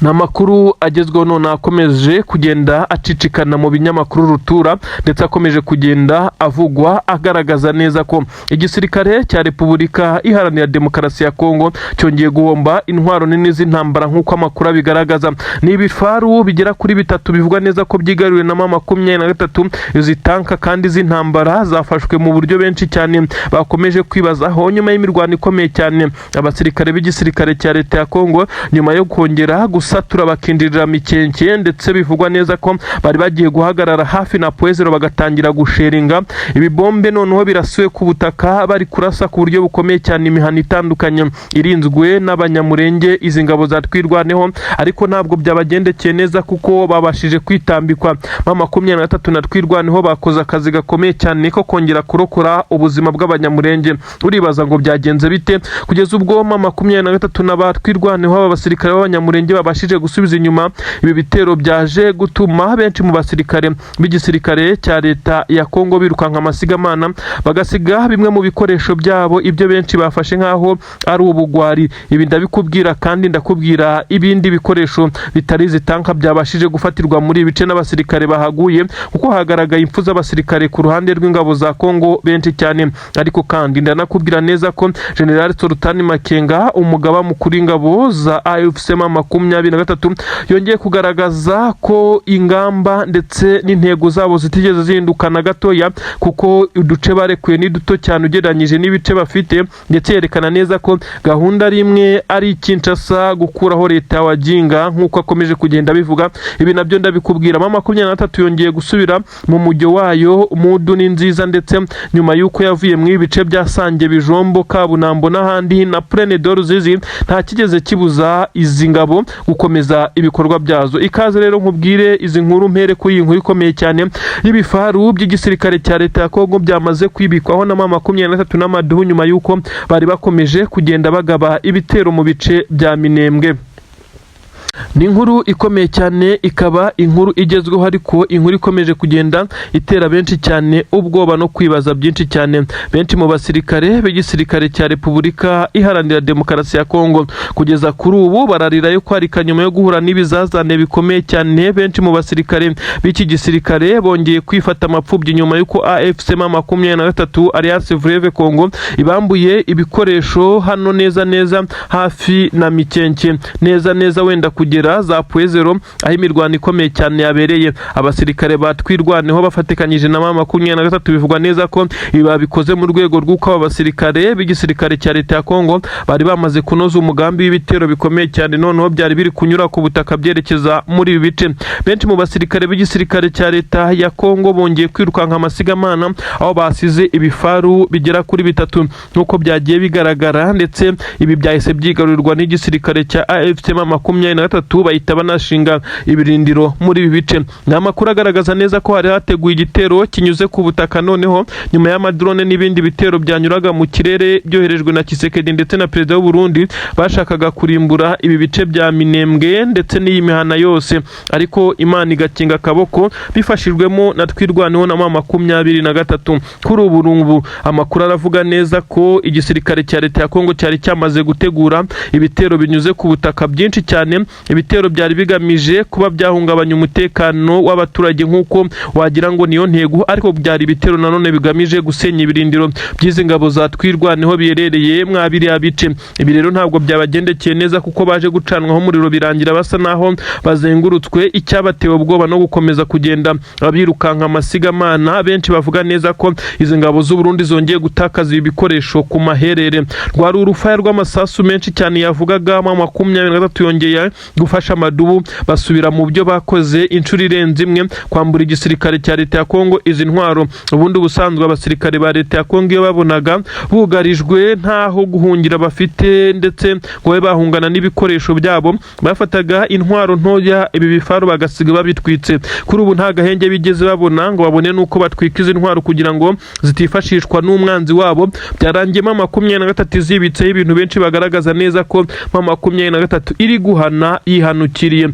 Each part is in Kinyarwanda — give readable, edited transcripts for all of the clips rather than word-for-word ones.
Namakuru agezweho none akomeje kugenda acicikana mu binyamakuru rutura ndetse akomeje kugenda avugwa agaragaza neza ko igisirikare cya Repubulika Iharanira Demokarasi ya Kongo cyongeye guhomba intwaro nini z'intambara nk'uko amakuru bigaragaza. Ni ibifaru bigera kuri bitatu bivugwa neza ko byigaruriwe na M23. Izi tanka kandi z'intambara zafashwe mu buryo benshi cyane bakomeje kwibazaho nyuma y'imirwano ikomeye cyane. Abasirikare b'igisirikare cya leta ya Kongo nyuma yo kongera gusatura bakindirira mikenke ndetse bivugwa neza ko bari bagiye guhagarara hafi na Poezero bagatangira gusheringa ibibombe, noneho birasuye ku butaka bari kurasa ku buryo bukomeye cyane imihana itandukanye irinzwe n'abanyamurenge. Izi ngabo zatwirwaneho ariko ntabwo byabagendekeye neza kuko babashije kwitambikwa. M23 natwirwaneho bakoze akazi gakomeye cyane ko kongera kurokora ubuzima bw'abanyamurenge. Uribaza ngo byagenze bite kugeza ubwo M23 n'abatwirwaneho abasirikare b'abanyamurenge babashije gusubiza inyuma ibi bitero byaje gutuma benshi mu basirikare b'igisirikare cya leta ya Kongo birukanka amasigamana bagasiga bimwe mu bikoresho byabo, ibyo benshi bafashe nkaho ari ubugwari. Ibi ndabikubwira kandi ndakubwira ibindi bikoresho bitari zitanka byabashije gufatirwa muri ibice n'abasirikare bahaguye kuko hagaragaye impfu z'abasirikare ku ruhande rw'ingabo za Kongo benshi cyane. Ariko kandi ndanakubwira neza ko General Sultan Makenga umugaba mukuru w'ingabo za AFC M23 yongeye kugaragaza ko ingamba ndetse n'intego zabo zitigeze zihindukana gatoya kuko uduce barekuye ni duto cyane ugereranyije n'ibice bafite, ndetse yerekana neza ko gahunda rimwe ari Kinshasa gukuraho leta wa Jinga nk'uko akomeje kugenda bivuga. Ibi nabyo ndabikubwira. M23 yongeye gusubira mu mujyo wayo mudu ni nziza, ndetse nyuma yuko yavuye mu ibice bya Sange, Bijombo, Kabunambo n'ahandi na Plaine d'Ruzizi nta kigeze kibuza izi ngabo gukomeza ibikorwa byazo. Ikaze rero nkubwire izi nkuru mpere ku inkuru ikomeye cyane y'ibifaru by'igisirikare cya leta ya Kongo byamaze kwibikwaho na M23 n'amaduhu nyuma yuko bari bakomeje kugenda bagaba ibitero mu bice bya Minembwe. Ni inkuru ikomeye cyane, ikaba inkuru igezweho ariko inkuru ikomeje kugenda itera benshi cyane ubwoba no kwibaza byinshi cyane. Benshi mu basirikare b'igisirikare cya Repubulika Iharanira Demokarasi ya Kongo kugeza kuri ubu bararira yo kwarika nyuma yo guhura n'ibizazane bikomeye cyane. Benshi mu basirikare b'iki gisirikare bongeye kwifata amapfubyi nyuma yuko AFC M23 Alliance Fleuve Congo ibambuye ibikoresho hano neza hafi na Mikenke neza wenda kugera za Poezero aho imirwano ikomeye cyane yabereye. Abasirikare batwirwaneho bafatikanyije na M23 bivugwa neza ko ibi babikoze mu rwego rw'uko abasirikare b'igisirikare cya leta ya Kongo bari bamaze kunoza umugambi w'ibitero bikomeye cyane, noneho byari biri kunyura ku butaka byerekeza muri ibi bice. Benshi mu basirikare b'igisirikare cya leta ya Kongo bongeye kwirukanka amasigamana aho basize ibifaru bigera kuri bitatu nk'uko byagiye bigaragara, ndetse ibi byahise byigarurirwa n'igisirikare cya AFC M23 bahita banashinga ibirindiro muri ibi bice. Ni amakuru agaragaza neza ko hari hateguye igitero kinyuze ku butaka, noneho nyuma y'amadrone n'ibindi bitero byanyuraga mu kirere byoherejwe na Kisekedi ndetse na perezida w'u Burundi bashakaga kurimbura ibi bice bya Minembwe ndetse n'iyi mihana yose, ariko Imana igakinga akaboko bifashijwemo na twirwaneho na M23. Kuri ubu amakuru aravuga neza ko igisirikare cya leta ya Kongo cyari cyamaze gutegura ibitero binyuze ku butaka byinshi cyane. Ibitero byari bigamije kuba byahungabanya umutekano w'abaturage nk'uko wagira ngo niyo ntego, ariko byari ibitero nanone bigamije gusenya ibirindiro by'izi ngabo zatwirwaneho biherereye mwabiriya bice. Ibi rero ntabwo byabagendekeye neza kuko baje gucanwaho umuriro birangira basa naho bazengurutswe. Icyabatewe ubwoba no gukomeza kugenda babirukanka amasigamana. Benshi bavuga neza ko izi ngabo z'u Burundi zongeye gutakaza ibi bikoresho ku maherere. Rwari urufaya rw'amasasu menshi cyane yavugaga M23 yongeye gufasha amadubu basubira mu byo bakoze inshuro irenze imwe kwambura igisirikare cya leta ya Kongo izi ntwaro. Ubundi busanzwe abasirikare ba leta ya Kongo iyo babonaga bugarijwe ntaho guhungira bafite ndetse ngo bahungana n'ibikoresho byabo bafataga intwaro ntoya ibi bifaru bagasiga babitwitse. Kuri ubu nta gahenge bigeze babona ngo babone nuko batwika izi ntwaro kugira ngo zitifashishwa n'umwanzi wabo. Byarangiye M23 zibitseho ibintu benshi bagaragaza neza ko M23 iri guhana yihanukiriye.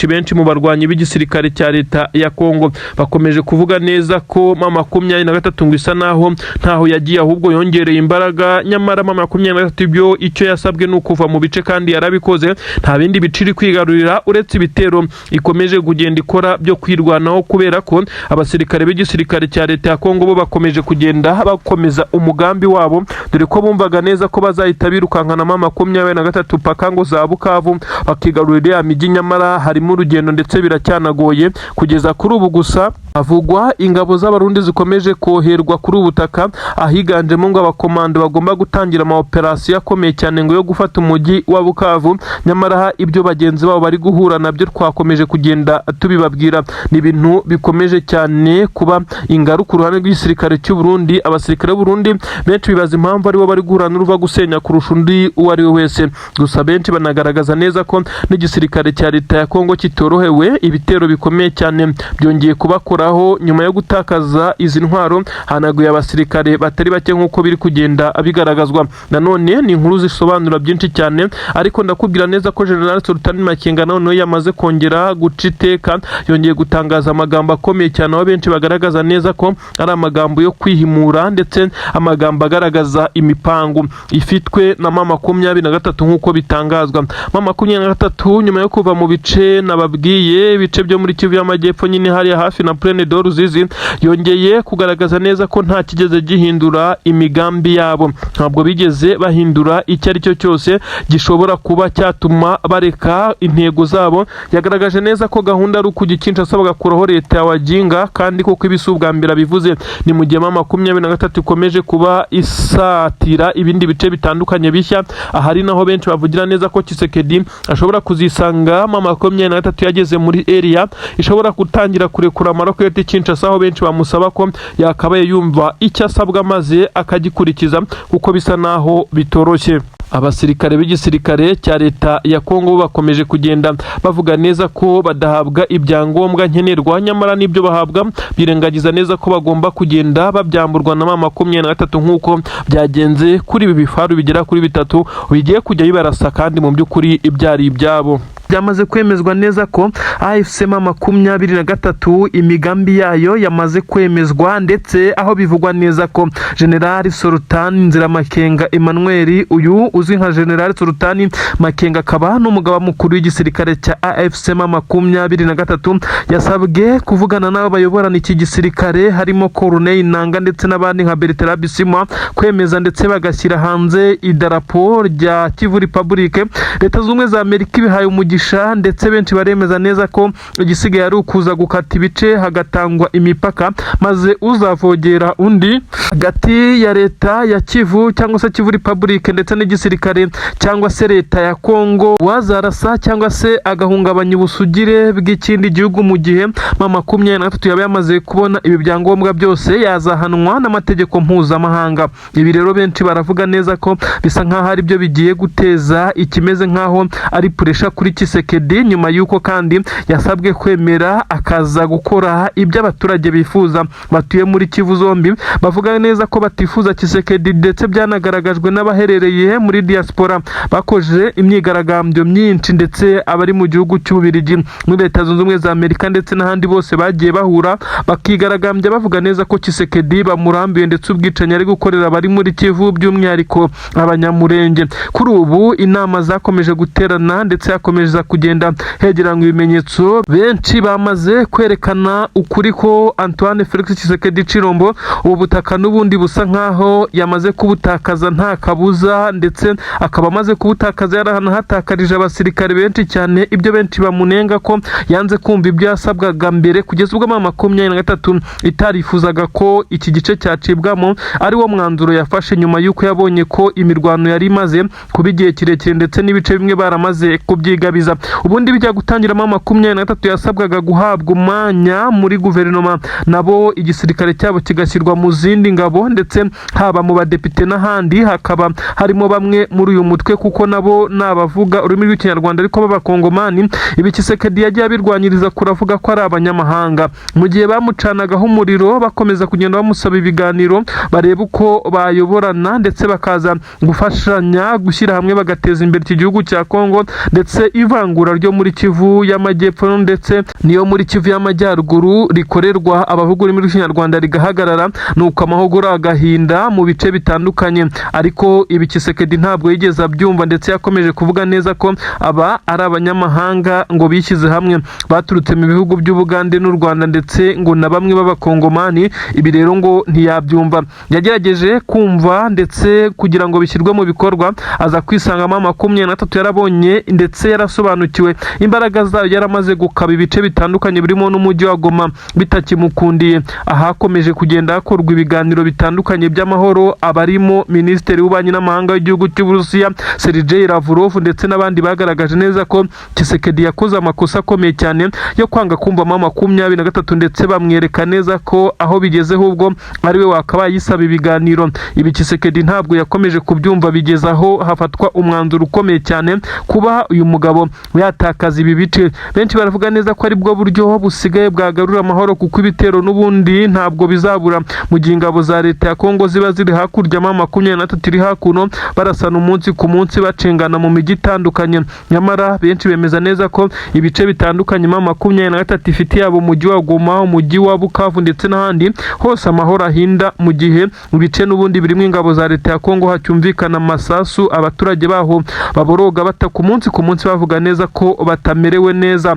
Benshi mu barwanyi b'igisirikare cya leta ya Kongo bakomeje kuvuga neza ko M23 ngo isa naho ntaho yagiye, ahubwo yongereye imbaraga. Nyamara M23 ibyo icyo yasabwe ni ukuva mu bice kandi yarabikoze. Nta bindi biciri kwigarurira uretse ibitero ikomeje kugenda ikora byo kwirwanaho, kubera ko abasirikare b'igisirikare cya leta ya Kongo bo bakomeje kugenda bakomeza umugambi wabo, dore ko bumvaga neza ko bazahita birukankana M23 paka ngo za Bukavu bakigarurira ya migi. Nyamara harimo urugendo ndetse biracyanagoye kugeza kuri ubu. Gusa havugwa ingabo z'abarundi zikomeje koherwa kuri ubutaka, ahiganjemo ngo abakomando bagomba gutangira ama operasiyo akomeye cyane ngo yo gufata umujyi wa Bukavu. Nyamara ibyo bagenzi babo bari guhura nabyo twakomeje kugenda tubibabwira, ni ibintu bikomeje cyane kuba ingaruka uruhande rw'igisirikare cy'u Burundi. Abasirikare b'u Burundi benshi bibaza impamvu aribo bari guhura n'uruva gusenya kurusha undi uwo ari we wese. Gusa benshi banagaragaza neza ko n'igisirikare cya leta ya Kongo kitorohewe. Ibitero bikomeye cyane byongeye kubakoraho nyuma yo gutakaza izi ntwaro, hanaguye abasirikare batari bake nk'uko biri kugenda bigaragazwa. Nanone ni inkuru zisobanura byinshi cyane, ariko ndakubwira neza ko General Sultan Makenga noneho yamaze kongera guca iteka, yongeye gutangaza amagambo akomeye cyane, aho benshi bagaragaza neza ko ari amagambo yo kwihimura ndetse amagambo agaragaza imipango ifitwe na M23 nk'uko bitangazwa. M23 nyuma yo kuva mu bice nababwiye, ibice byo muri Kivu y'Amajyepfo nyine hariya hafi na Plaine de Ruzizi, yongeye kugaragaza neza ko nta kigeze gihindura imigambi yabo. Ntabwo bigeze bahindura icyo ari cyo cyose gishobora kuba cyatuma bareka intego zabo. Yagaragaje neza ko gahunda ari ukugikinca asaba gakuraho leta ya Wajinga, kandi koko ibisubwambira bivuze ni mu gihe M23 ikomeje kuba isatira ibindi bice bitandukanye bishya. Ahari naho benshi bavugira neza ko Tshisekedi ashobora kuzisanga M23 yageze muri area ishobora gutangira kurekura amaroketi Kinshasa, aho benshi bamusaba ko yakabaye yumva icyo asabwa maze akagikurikiza, kuko bisa naho bitoroshye. Abasirikare b'igisirikare cya leta ya Kongo bakomeje kugenda bavuga neza ko badahabwa ibyangombwa nkenerwa, nyamara n'ibyo bahabwa birengagiza neza ko bagomba kugenda babyamburwa na M23 nk'uko byagenze kuri ibi bifaru bigera kuri 3 bigiye kujya bibarasa, kandi mu by'ukuri ibyari ibyabo. Byamaze kwemezwa neza ko AFC M23 imigambi yayo yamaze kwemezwa, ndetse aho bivugwa neza ko General Sultan Nziramakenga Emmanuel, uyu uzwi nka General Sultan Makenga, akaba n'umugaba mukuru w'igisirikare cya AFC M23, yasabwe kuvugana n'abo bayoborana iki gisirikare harimo Corneille Nangaa ndetse n'abandi nka Bertrand Bisimwa, kwemeza ndetse bagashyira hanze idarapo rya Kivu Republic. Leta zunze ubumwe za Amerika ibihaye umugisha, ndetse benshi baremeza neza ko igisigaye ari ukuza gukata ibice hagatangwa imipaka, maze uzavogera undi hagati ya leta ya Kivu cyangwa se Kivu Republic ndetse n'igisirikare cyangwa se leta ya Kongo, wazarasa cyangwa se agahungabanya ubusugire bw'ikindi gihugu mu gihe M23 yaba yamaze kubona ibi byangombwa byose, yazahanwa n'amategeko mpuzamahanga. Ibi rero benshi baravuga neza ko bisa nkaho ari byo bigiye guteza ikimeze nkaho ari puresha kuri Tshisekedi, nyuma yuko kandi yasabwe kwemera akaza gukora ibyo abaturage bifuza batuye muri Kivu zombi. Bavuga neza ko batifuza Tshisekedi, ndetse byanagaragajwe n'abaherereye muri diaspora bakoje imyigaragambyo myinshi, ndetse abari mu gihugu cy'Ububiligi, muri Leta Zunze Ubumwe za Amerika ndetse n'ahandi bose bagiye bahura bakigaragambya bavuga neza ko Tshisekedi bamurambiye, ndetse ubwicanyi ari gukorera abari muri Kivu by'umwihariko abanyamurenge. Kuri ubu inama zakomeje guterana, ndetse hakomeza kugenda hegeranywa ibimenyetso. Benshi bamaze kwerekana ukuri ko Antoine Felix Tshisekedi Chilombo ubu butaka n'ubundi busa nkaho yamaze kubutakaza nta kabuza, ndetse akaba amaze kubutakaza yarahatakarije abasirikare benshi cyane. Ibyo benshi bamunenga ko yanze kumva ibyo yasabwaga mbere, kugeza ubwo M23 itarifuzaga ko iki gice cyacibwamo, ari wo mwanzuro yafashe nyuma yuko yabonye ko imirwano yari imaze kuba igihe kirekire, ndetse n'ibice bimwe baramaze kubyigabiza. Ubundi bijya gutangiramo M23 yasabwaga guhabwa umwanya muri guverinoma, nabo igisirikare cyabo kigashyirwa mu zindi ngabo, ndetse haba mu badepite n'ahandi hakaba harimo bamwe muri uyu mutwe, kuko nabo nabavuga ururimi rw'ikinyarwanda ariko b'abakongomani. Ibi Tshisekedi yagiye abirwanyiriza kuravuga ko ari abanyamahanga, mu gihe bamucanagaho umuriro bakomeza kugenda bamusaba ibiganiro bareba uko bayoborana, ndetse bakaza gufashanya gushyira hamwe bagateza imbere iki gihugu cya Kongo, ndetse ivangura ryo muri Kivu y'Amajyepfo ndetse niyo muri Kivu y'Amajyaruguru rikorerwa abavuga ururimi rw'ikinyarwanda rigahagarara, nuko amahogora agahinda mu bice bitandukanye. Ariko ibi Tshisekedi ntabwo yigeze abyumva, ndetse yakomeje kuvuga neza ko aba ari abanyamahanga ngo bishyize hamwe baturutse mu bihugu by'Ubugande n'u Rwanda ndetse ngo na bamwe b'abakongomani. Ibi rero ngo ntiyabyumva, yagerageje kumva ndetse kugira ngo bishyirwe mu bikorwa, aza kwisangamo 23 yarabonye ndetse yarasobanukiwe imbaraga zayo, yaramaze gukaba ibice bitandukanye birimo n'umujyi wa Goma bitakimukundiye. Ahakomeje kugenda hakorwa ibiganiro bitandukanye by'amahoro, abarimo Minisitiri w'Ububanyi n'Amahanga w'igihugu cy'Uburusiya Sergei Lavrov ndetse n'abandi bagaragaje neza ko Tshisekedi yakoze amakosa akomeye cyane yo kwanga kumvamo 23 ndetse bamwereka neza ko aho bigezeho ubwo ari we wakabaye yisaba ibiganiro. Ibi Tshisekedi ntabwo yakomeje kubyumva, bigeze aho hafatwa umwanzuro ukomeye cyane kuba uyu mugabo yatakaza ibi bice. Benshi baravuga neza ko ari bwo buryo busigaye bwagarura amahoro, kuko ibitero n'ubundi ntabwo bizabura mu gihe ingabo za leta ya Kongo ziba ziri hakurya 23 iri hakuno barasana umunsi ku munsi bacengana mu mijyi itandukanye. Nyamara benshi bemeza neza ko ibice bitandukanye 23 ifite yabo umujyi wa Goma, umujyi wa Bukavu ndetse n'ahandi hose amahoro ahinda, mu gihe ibice n'ubundi birimo ingabo za leta ya Kongo hacyumvikana amasasu, abaturage baho baboroga bataka umunsi ku munsi bavuga neza ko batamerewe neza.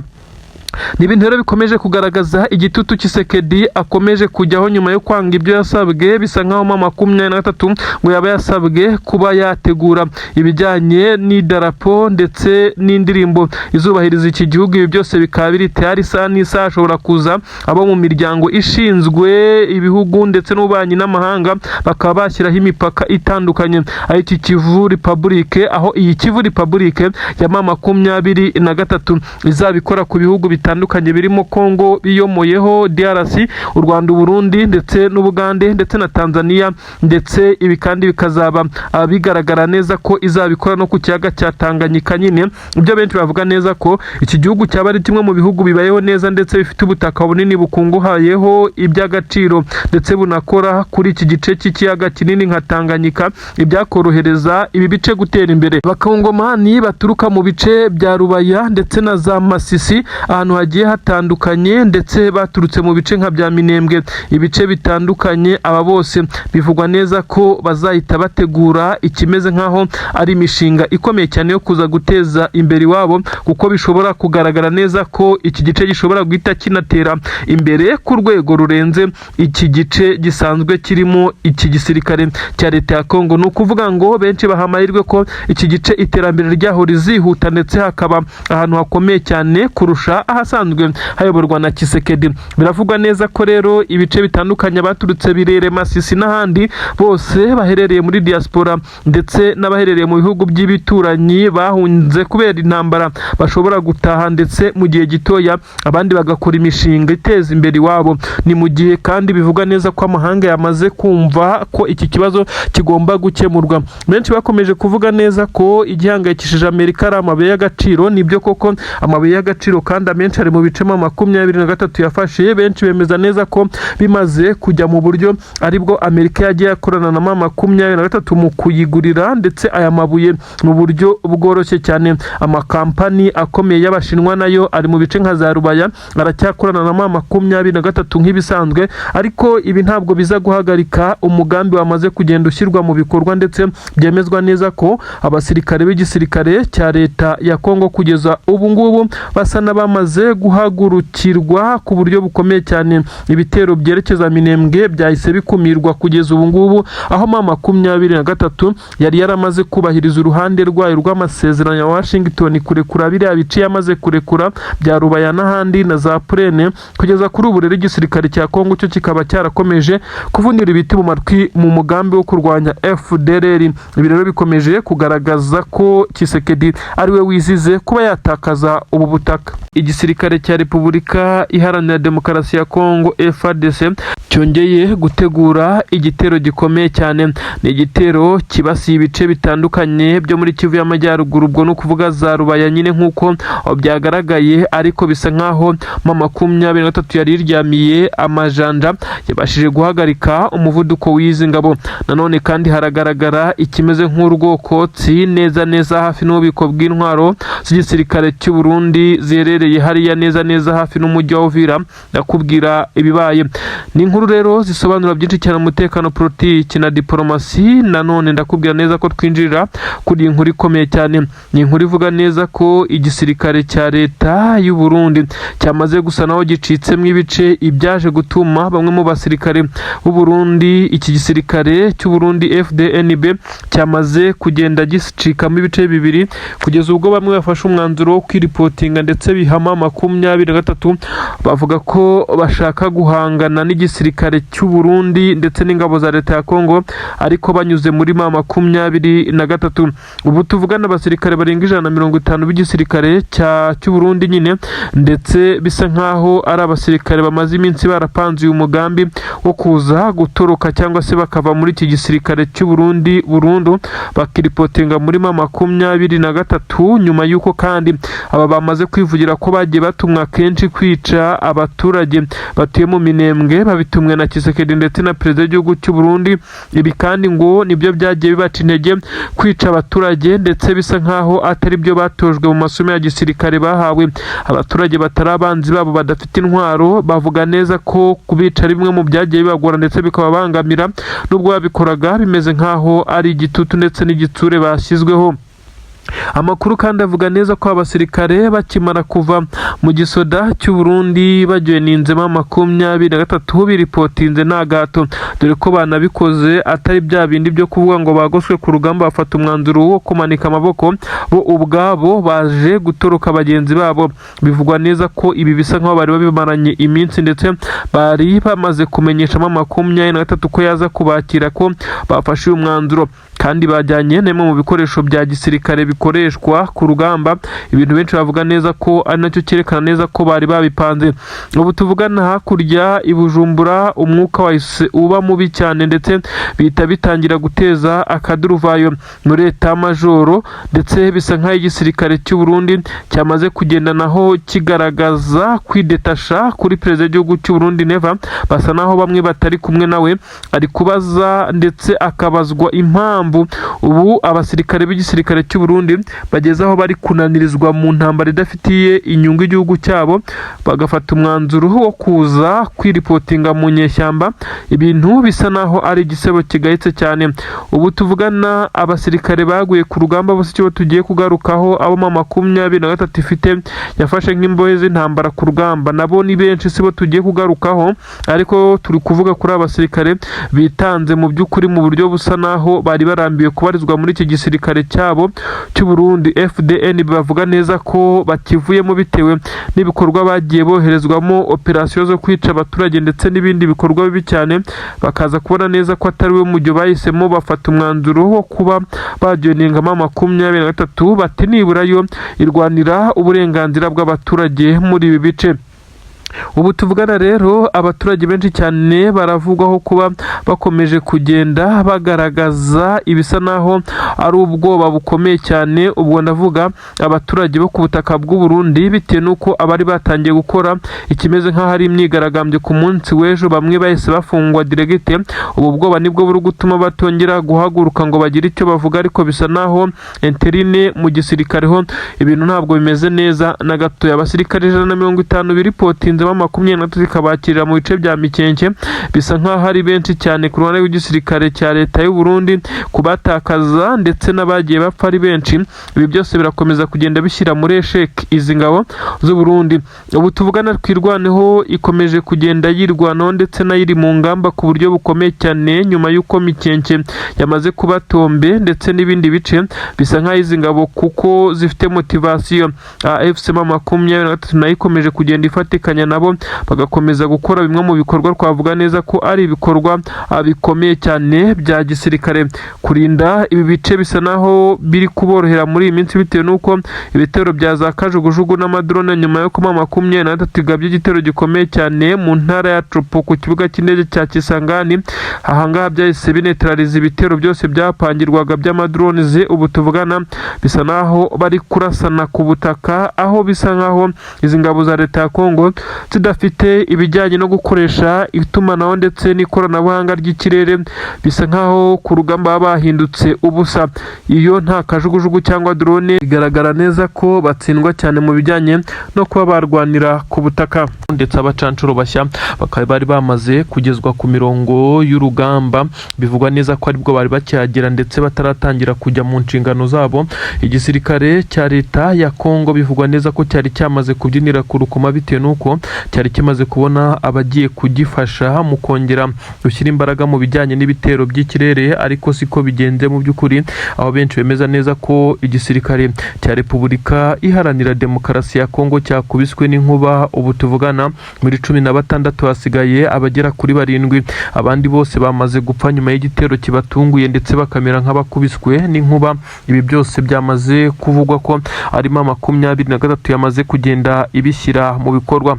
Ni ibintu rero bikomeje kugaragaza igitutu Tshisekedi akomeje kujyaho nyuma yo kwanga ibyo yasabwe. Bisa nkaho 23 ngo yaba yasabwe kuba yategura ibijyanye n'idarapo ndetse n'indirimbo izubahiriza iki gihugu. Ibi byose bikaba biri tayari, isaha n'isaha ashobora kuza abo mu miryango ishinzwe ibihugu ndetse n'ububanyi n'amahanga bakaba bashyiraho imipaka itandukanye. Iki Kivu Republic, aho iyi Kivu Republic ya 23 izabikora ku bihugu bitandukanye birimo Kongo biyomoyeho, DRC, u Rwanda, u Burundi ndetse n'Ubugande ndetse na Tanzania, ndetse ibi kandi bikazaba bigaragara neza ko izabikora no ku kiyaga cya Tanganyika nyine. Ibyo benshi bavuga neza ko iki gihugu cyaba ari kimwe mu bihugu bibayeho neza ndetse bifite ubutaka bunini bukunguhayeho iby'agaciro, ndetse bunakora kuri iki gice cy'ikiyaga kinini nka Tanganyika, ibyakorohereza ibi bice gutera imbere. Abakongomani baturuka mu bice bya Rubaya ndetse na za Masisi, ahantu hagiye hatandukanye, ndetse baturutse mu bice nka bya Minembwe, ibice bitandukanye, aba bose bivugwa neza ko bazahita bategura ikimeze nkaho ari imishinga ikomeye cyane yo kuza guteza imbere iwabo, kuko bishobora kugaragara neza ko iki gice gishobora guhita kinatera imbere ku rwego rurenze iki gice gisanzwe kirimo iki gisirikare cya leta ya Kongo. Ni ukuvuga ngo benshi baha amahirwe ko iki gice iterambere ryaho rizihuta, ndetse hakaba ahantu hakomeye cyane kurusha ahasanzwe hayoborwa na Tshisekedi. Biravugwa neza ko rero ibice bitandukanye baturutse Birere, Masisi n'ahandi bose baherereye muri diaspora ndetse n'abaherereye mu bihugu by'ibituranyi bahunze kubera intambara bashobora gutaha ndetse mu gihe gitoya, abandi bagakora imishinga iteza imbere iwabo. Ni mu gihe kandi bivugwa neza ko amahanga yamaze kumva ko iki kibazo kigomba gukemurwa. Benshi bakomeje kuvuga neza ko igihangayikishije Amerika ari amabuye y'agaciro. Nibyo koko amabuye y'agaciro kandi amenshi ari mu bice 23 yafashe. Benshi bemeza neza ko bimaze kujya mu buryo aribwo Amerika yagiye akorana na 23 mu kuyigurira ndetse aya mabuye mu buryo bworoshye cyane. Amakampani akomeye y'Abashinwa nayo ari mu bice nka za Rubaya aracyakorana na 23 nk'ibisanzwe, ariko ibi ntabwo biza guhagarika umugambi wamaze kugenda ushyirwa mu bikorwa, ndetse byemezwa neza ko abasirikare b'igisirikare cya leta ya Kongo kugeza ubu ngubu basa n'abamaze guhagurukirwa ku buryo bukomeye cyane. Ibitero byerekeza Minembwe byahise bikumirwa kugeza ubu ngubu, aho 23 yari yaramaze kubahiriza uruhande rwayo rw'amasezerano ya Washington kurekura biriya bice yamaze kurekura bya Rubaya n'ahandi na za Plene. Kugeza kuri ubu rero igisirikare cya Kongo cyo kikaba cyarakomeje kuvunira ibiti mu matwi mu mugambi wo kurwanya FDLR. Ibi rero bikomeje kugaragaza ko Tshisekedi ari we wizize kuba yatakaza ubu butaka. igisirikare cya Repubulika Iharanira Demokarasi ya Kongo FARDC cyongeye gutegura igitero gikomeye cyane. Ni igitero kibasiye ibice bitandukanye byo muri Kivu y'Amajyaruguru, ubwo no kuvuga za Rubaya nyine nk'uko byagaragaye, ariko bisa nkaho M23 yari iryamiye amajanja yabashije guhagarika umuvuduko w'izi ngabo. Nanone kandi haragaragara ikimeze nk'urwokotsi neza hafi n'ububiko bw'intwaro z'igisirikare cy'u Burundi ziherereye hariya neza hafi n'umujyi wa Uvira. Ndakubwira ibibaye. Ni inkuru rero zisobanura byinshi cyane umutekano, politiki na diplomasi. Nanone ndakubwira neza ko twinjirira kuri inkuru ikomeye cyane. Ni inkuru ivuga neza ko igisirikare cya leta y'u Burundi cyamaze gusa naho gicitsemo ibice, ibyaje gutuma bamwe mu basirikare b'u Burundi, iki gisirikare cy'u Burundi FDNB cyamaze kugenda gicikamo ibice bibiri, kugeza ubwo bamwe bafashe umwanzuro wo kwiripotinga ndetse bihama 23 bavuga ko bashaka guhangana n'igisirikare cy'u Burundi ndetse n'ingabo za leta ya Kongo, ariko banyuze muri 23. Ubu tuvugana abasirikare barenga 150 b'igisirikare cy'u Burundi nyine, ndetse bisa nkaho ari abasirikare bamaze iminsi barapanze uyu mugambi wo kuza gutoroka cyangwa se bakava muri iki gisirikare cy'u Burundi burundu bakiripotinga muri 23, nyuma y'uko kandi aba bamaze kwivugira ko bagiye batumwa kenshi kwica abaturage batuye mu Minembwe, babitumwe na Tshisekedi ndetse na perezida w'igihugu cy'u Burundi. Ibi kandi ngo nibyo byagiye bibaca intege kwica abaturage, ndetse bisa nkaho atari byo batojwe mu masomo ya gisirikare bahawe. Abaturage batari abanzi babo badafite intwaro bavuga neza ko kubica rimwe mu byagiye bibagora ndetse bikababangamira, nubwo babikoraga bimeze nkaho ari igitutu ndetse n'igitsure bashyizweho. Amakuru kandi avuga neza ko abasirikare bakimara kuva mu gisoda cy'u Burundi bagiye ninzema 23 biripotinze nta gato, dore ko banabikoze atari bya bindi byo kuvuga ngo bagoswe ku rugamba bafata umwanzuro wo kumanika amaboko, bo ubwabo baje gutoroka bagenzi babo. Bivugwa neza ko ibi bisa nkaho bari babimaranye iminsi, ndetse bari bamaze kumenyesha 23 ko yaza kubakira ko bafashe uyu mwanzuro, kandi bajyanye nemwe mu bikoresho bya gisirikare bikoreshwa ku rugamba. Ibintu benshi bavuga neza ko ari nacyo cyerekana neza ko bari babipanze. Ubu tuvugana hakurya i Bujumbura umwuka wahise uba mubi cyane, ndetse bihita bitangira guteza akaduruvayo muri leta majoro, ndetse bisa nkaho igisirikare cy'u Burundi cyamaze kugenda naho kigaragaza kwidetasha kuri perezida w'igihugu cy'u Burundi Neva. Basa naho bamwe batari kumwe nawe, ari kubaza ndetse akabazwa impamvu ubu abasirikare b'igisirikare cy'u Burundi bageze aho bari kunanirizwa mu ntambara idafitiye inyungu igihugu cyabo, bagafata umwanzuro wo kuza kwiripotinga mu nyeshyamba. Ibintu bisa naho ari igisebo kigayitse cyane. Ubu tuvugana abasirikare baguye ku rugamba bose cyo tugiye kugarukaho, abo 23 ifite yafashe nk'imbohe z'intambara ku rugamba, nabo ni benshi sibo tugiye kugarukaho, ariko turi kuvuga kuri abasirikare bitanze mu by'ukuri mu buryo busa naho bari barambiwe kubarizwa muri iki gisirikare cyabo cy'u Burundi FDN. Bavuga neza ko bakivuyemo bitewe n'ibikorwa bagiye boherezwamo, operasiyo zo kwica abaturage ndetse n'ibindi bikorwa bibi cyane. Bakaza kubona neza ko atari we mujyo bahisemo, bafata umwanzuro wo kuba bajoininga 23 bati nibura yo irwanira uburenganzira bw'abaturage muri ibi bice. Ubu tuvugana rero abaturage benshi cyane baravugwaho kuba bakomeje kugenda bagaragaza ibisa naho ari ubwoba bukomeye cyane. Ubwo ndavuga abaturage bo ku butaka bw'u Burundi, bitewe nuko abari batangiye gukora ikimeze nkaho ari imyigaragambyo ku munsi w'ejo, bamwe bahise bafungwa diregite. Ubu bwoba nibwo buri gutuma batongera guhaguruka ngo bagire icyo bavuga, ariko bisa naho interine mu gisirikare ho ibintu ntabwo bimeze neza na gato. Abasirikare 150 biripotinze 23 kabakirira mu bice bya Mikenke, bisa nkaho ari benshi cyane ku ruhande rw'igisirikare cya leta y'u Burundi, kubatakaza ndetse n'abagiye bapfa ari benshi. Ibi byose birakomeza kugenda bishyira muri esheki izi ngabo z'u Burundi. Ubu tuvugana twirwaneho ikomeje kugenda yirwanaho ndetse nayiri mu ngamba ku buryo bukomeye cyane, nyuma y'uko Mikenke yamaze kuba tombe ndetse n'ibindi bice. Bisa nkaho izi ngabo kuko zifite motivasiyo, AFC 23 nayo ikomeje kugenda ifatikanya nabo bagakomeza gukora bimwe mu bikorwa twavuga neza ko ari ibikorwa bikomeye cyane bya gisirikare. Kurinda ibi bice bisa naho biri kuborohera muri iyi minsi bitewe n'uko ibitero bya za kajugujugu n'amadrone nyuma yo kuma 23 igabye igitero gikomeye cyane mu ntara ya Tropo ku kibuga cy'indege cya Kisangani. Ahangaha byahise binetraliza ibitero byose byapangirwaga by'amadrones. Ubu tuvugana bisa naho bari kurasana ku butaka, aho bisa nkaho izi ngabo za leta ya Kongo zidafite ibijyanye no gukoresha itumanaho ndetse n'ikoranabuhanga ry'ikirere, bisa nkaho ku rugamba bahindutse ubusa. Iyo nta kajugujugu cyangwa drone bigaragara neza ko batsindwa cyane mu bijyanye no kuba barwanira ku butaka. Ndetse abacancuro bashya bakaba bari bamaze kugezwa ku mirongo y'urugamba, bivugwa neza ko aribwo bari bacyagera ndetse bataratangira kujya mu nshingano zabo. Igisirikare cya leta ya Kongo bivugwa neza ko cyari cyamaze kubyinira ku rukoma bitewe n'uko cyari kimaze kubona abagiye kugifasha mu kongera gushyira imbaraga mu bijyanye n'ibitero by'ikirere, ariko siko bigenze mu by'ukuri, aho benshi bemeza neza ko igisirikare cya Repubulika Iharanira Demokarasi ya Kongo cyakubiswe n'inkuba. Ubu tuvugana muri 16 hasigaye abagera kuri 7, abandi bose bamaze gupfa nyuma y'igitero kibatunguye ndetse bakamera nk'abakubiswe n'inkuba. Ibi byose byamaze kuvugwa ko arimo 23 yamaze kugenda ibishyira mu bikorwa.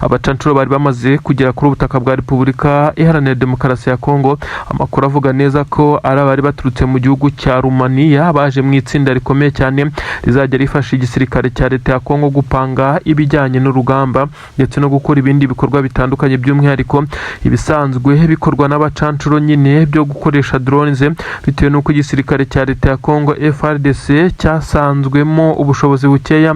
Abacancuro bari bamaze kugera kuri ubutaka bwa Repubulika Iharanira Demokarasi ya Kongo. Amakuru avuga neza ko ari abari baturutse mu gihugu cya Rumaniya, baje mu itsinda rikomeye cyane rizajya rifasha igisirikare cya leta ya Kongo gupanga ibijyanye n'urugamba ndetse no gukora ibindi bikorwa bitandukanye, by'umwihariko ibisanzwe bikorwa n'abacancuro nyine byo gukoresha drones, bitewe n'uko igisirikare cya leta ya Kongo FARDC cyasanzwemo ubushobozi bukeya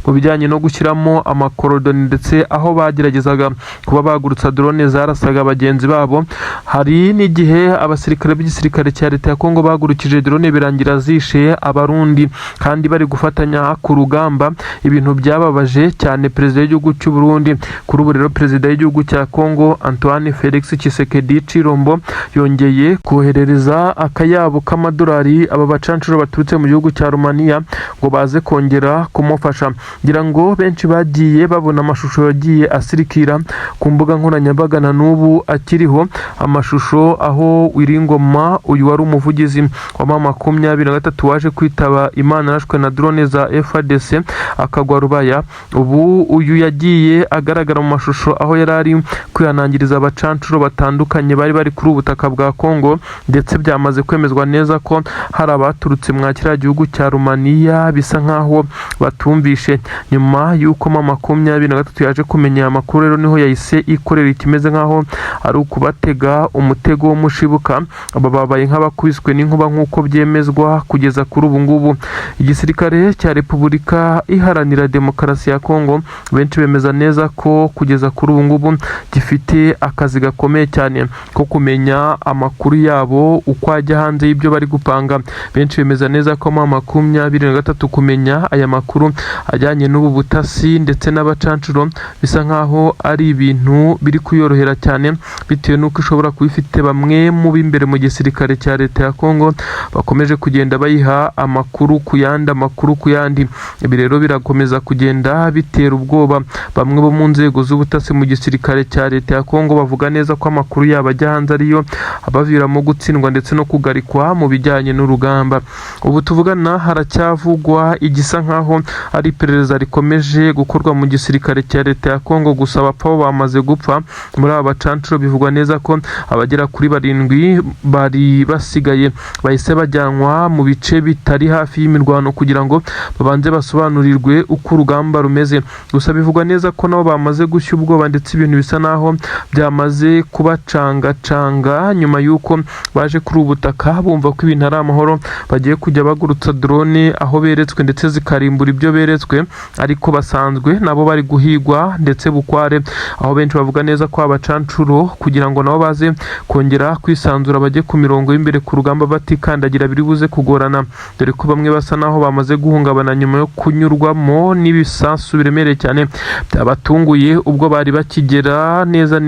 mu bijyanye no gushyiramo amakorodoni, ndetse aho bageragezaga kuba bagurutsa drone zarasaga bagenzi babo. Hari n'igihe abasirikare b'igisirikare cya leta ya Kongo bagurukije drone birangira zishe abarundi kandi bari gufatanya ku rugamba. Ibintu byababaje cyane perezida w'igihugu cy'u Burundi. Kuri ubu rero perezida w'igihugu cya Kongo Antoine Felix Tshisekedi Tshilombo yongeye koherereza akayabo k'amadolari aba bacancuro baturutse mu gihugu cya Rumaniya ngo baze kongera kumufasha. Ngira ngo benshi bagiye babona amashusho yagiye asirikira ku mbuga nkoranyambaga na n'ubu akiriho amashusho aho Wiringoma, uyu wari umuvugizi wa M23 waje kwitaba Imana arashwe na drone za FARDC akagwa rubaya. Ubu uyu yagiye agaragara mu mashusho aho yari ari kwihanangiriza abacancuro batandukanye bari bari kuri ubutaka bwa Kongo, ndetse byamaze kwemezwa neza ko hari abaturutse mwa kiriya gihugu cya Rumaniya bisa nkaho batumvishe. Nyuma y'uko M23 yaje kumenya amakuru rero niho yahise ikorera ikimeze nkaho ari ukubatega umutego wo mushibuka. Aba babaye nk'abakubiswe n'inkuba nk'uko byemezwa kugeza kuri ubu ngubu. Igisirikare cya Repubulika Iharanira Demokarasi ya Kongo benshi bemeza neza ko kugeza kuri ubu ngubu gifite akazi gakomeye cyane ko kumenya amakuru yabo uko ajya hanze y'ibyo bari gupanga. Benshi bemeza neza ko M23 kumenya aya makuru ajyanye n'ubu butasi ndetse n'abacancuro bisa nkaho ari ibintu biri kuyorohera cyane, bitewe n'uko ishobora kuba ifite bamwe mu b'imbere mu gisirikare cya leta ya Kongo bakomeje kugenda bayiha amakuru ku yandi. Ibi rero birakomeza kugenda bitera ubwoba bamwe bo mu nzego z'ubutasi mu gisirikare cya leta ya Kongo. Bavuga neza ko amakuru yabo ajya hanze ariyo abaviramo gutsindwa ndetse no kugarikwa mu bijyanye n'urugamba. Ubu tuvugana haracyavugwa igisa nkaho ari iperereza rikomeje gukorwa mu gisirikare cya leta ya Kongo, gusa abapfa bo bamaze gupfa. Muri aba bacancuro bivugwa neza ko abagera kuri 7 bari basigaye bahise bajyanwa mu bice bitari hafi y'imirwano kugira ngo babanze basobanurirwe uko urugamba rumeze. Gusa bivugwa neza ko nabo bamaze gushya ubwoba ndetse ibintu bisa naho byamaze kubacanga nyuma y'uko baje kuri ubutaka bumva ko ibintu ari amahoro, bagiye kujya bagurutsa drone aho beretswe ndetse zikarimbura ibyo beretswe, ariko basanzwe nabo bari guhigwa ndetse bukware. Aho benshi bavuga neza ko abacancuro kugira ngo nabo baze kongera kwisanzura bajye ku mirongo y'imbere ku rugamba batikandagira biri buze kugorana, dore ko bamwe basa naho bamaze guhungabana nyuma yo kunyurwamo n'ibisasu biremereye cyane byabatunguye ubwo bari bakigera neza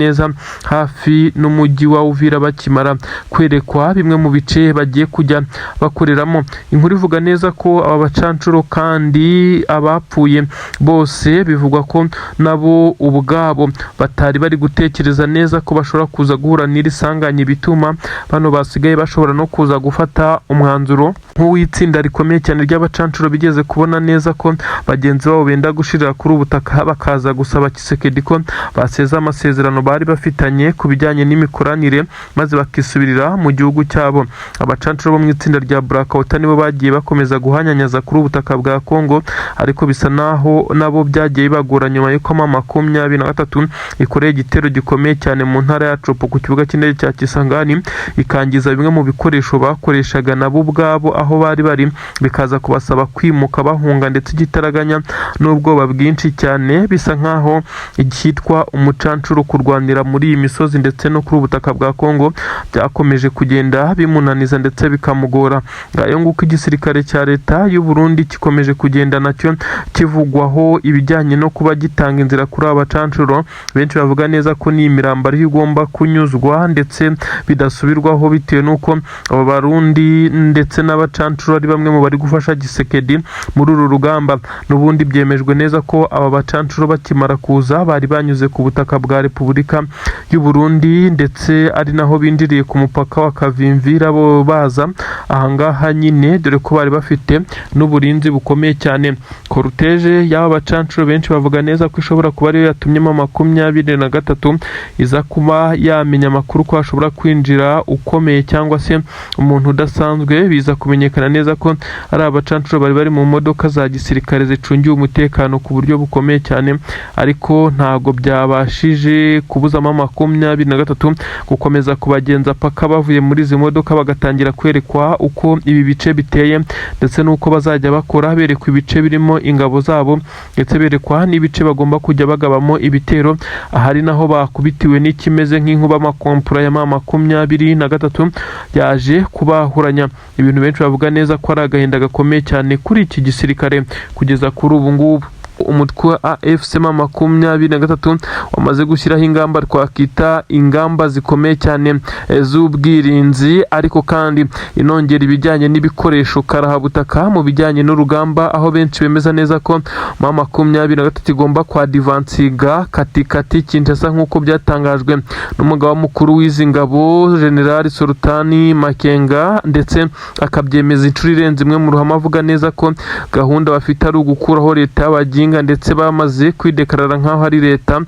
hafi n'umujyi wa Uvira bakimara kwerekwa bimwe mu bice bagiye kujya bakoreramo. Inkuru ivuga neza ko aba bacancuro kandi abapfuye bose bivugwa ko nabo bo ubwabo batari bari gutekereza neza ko bashobora kuza guhura n'iri sanganya bituma bano basigaye bashobora no kuza gufata umwanzuro nk'uw'itsinda rikomeye cyane ry'abacancuro bigeze kubona neza ko bagenzi babo benda gushirira kuri ubutaka bakaza gusaba Tshisekedi ko baseza amasezerano bari bafitanye ku bijyanye n'imikoranire maze bakisubirira mu gihugu cyabo. Abacancuro bo mu itsinda rya Blackout nibo bagiye bakomeza guhanyanyaza kuri ubutaka bwa Kongo, ariko bisa naho nabo byagiye bagora nyuma y'uko M23 ikoreye igitero gikomeye cyane mu ntara ya Chopo ku kibuga cy'indege cya Kisangani, ikangiza bimwe mu bikoresho bakoreshaga nabo ubwabo aho bari bikaza kubasaba kwimuka bahunga, ndetse igitaraganya n'ubwoba bwinshi cyane bisa nkaho icyitwa umucancuro kurwanira muri iyi misozi ndetse no kuri ubutaka bwa Kongo byakomeje kugenda bimunaniza ndetse bikamugora. Ngayo nguko igisirikare cya leta y'u Burundi gikomeje kugenda nacyo kivugwaho ibijyanye no kuba gitanga inzira kuri abacancuro. Benshi bavuga neza ko ni imirambo ariho igomba kunyuzwa ndetse bidasubirwaho, bitewe n'uko aba Barundi ndetse n'abacancuro ari bamwe mu bari gufasha Tshisekedi muri uru rugamba. N'ubundi byemejwe neza ko aba bacancuro bakimara kuza bari banyuze ku butaka bwa Repubulika y'u Burundi, ndetse ari naho binjiriye ku mupaka wa Kavimvira bo baza ahangaha nyine, dore ko bari bafite n'uburinzi bukomeye cyane. Korutege y'aba bacancuro benshi bavuga neza ko ishobora kuba ariyo yatumye M23 iza kuba yamenya amakuru ko hashobora kwinjira ukomeye cyangwa se umuntu udasanzwe. Biza kumenyekana neza ko ari abacancuro bari mu modoka za gisirikare zicungiye umutekano ku buryo bukomeye cyane, ariko ntago byabashije kubuza M23 gukomeza kubagenza paka bavuye muri izi modoka, bagatangira kwerekwa uko ibi bice biteye ndetse n'uko bazajya bakora, berekwa ibice birimo ingabo zabo ndetse berekwa n'ibice bagomba kujya bagabamo ibitero. Ahari naho bakubitiwe n'ikimeze nk'inkuba amakompura ya M23 yaje kubahuranya. Ibintu benshi bavuga neza ko ari agahinda gakomeye cyane kuri iki gisirikare kugeza kuri ubu ngubu. Umutwe wa AFC M23 wamaze gushyiraho ingamba twakita ingamba zikomeye cyane z'ubwirinzi, ariko kandi inongera ibijyanye n'ibikoresho karahabutaka mu bijyanye n'urugamba, aho benshi bemeza neza ko M23 igomba kwadivansiga katikati Kinshasa nk'uko byatangajwe n'umugaba mukuru w'izi ngabo General Sultani Makenga, ndetse akabyemeza inshuro irenze imwe mu ruhame, avuga neza ko gahunda bafite ari ugukuraho leta y'abaginga ndetse bamaze kwidekarara nkaho ari leta.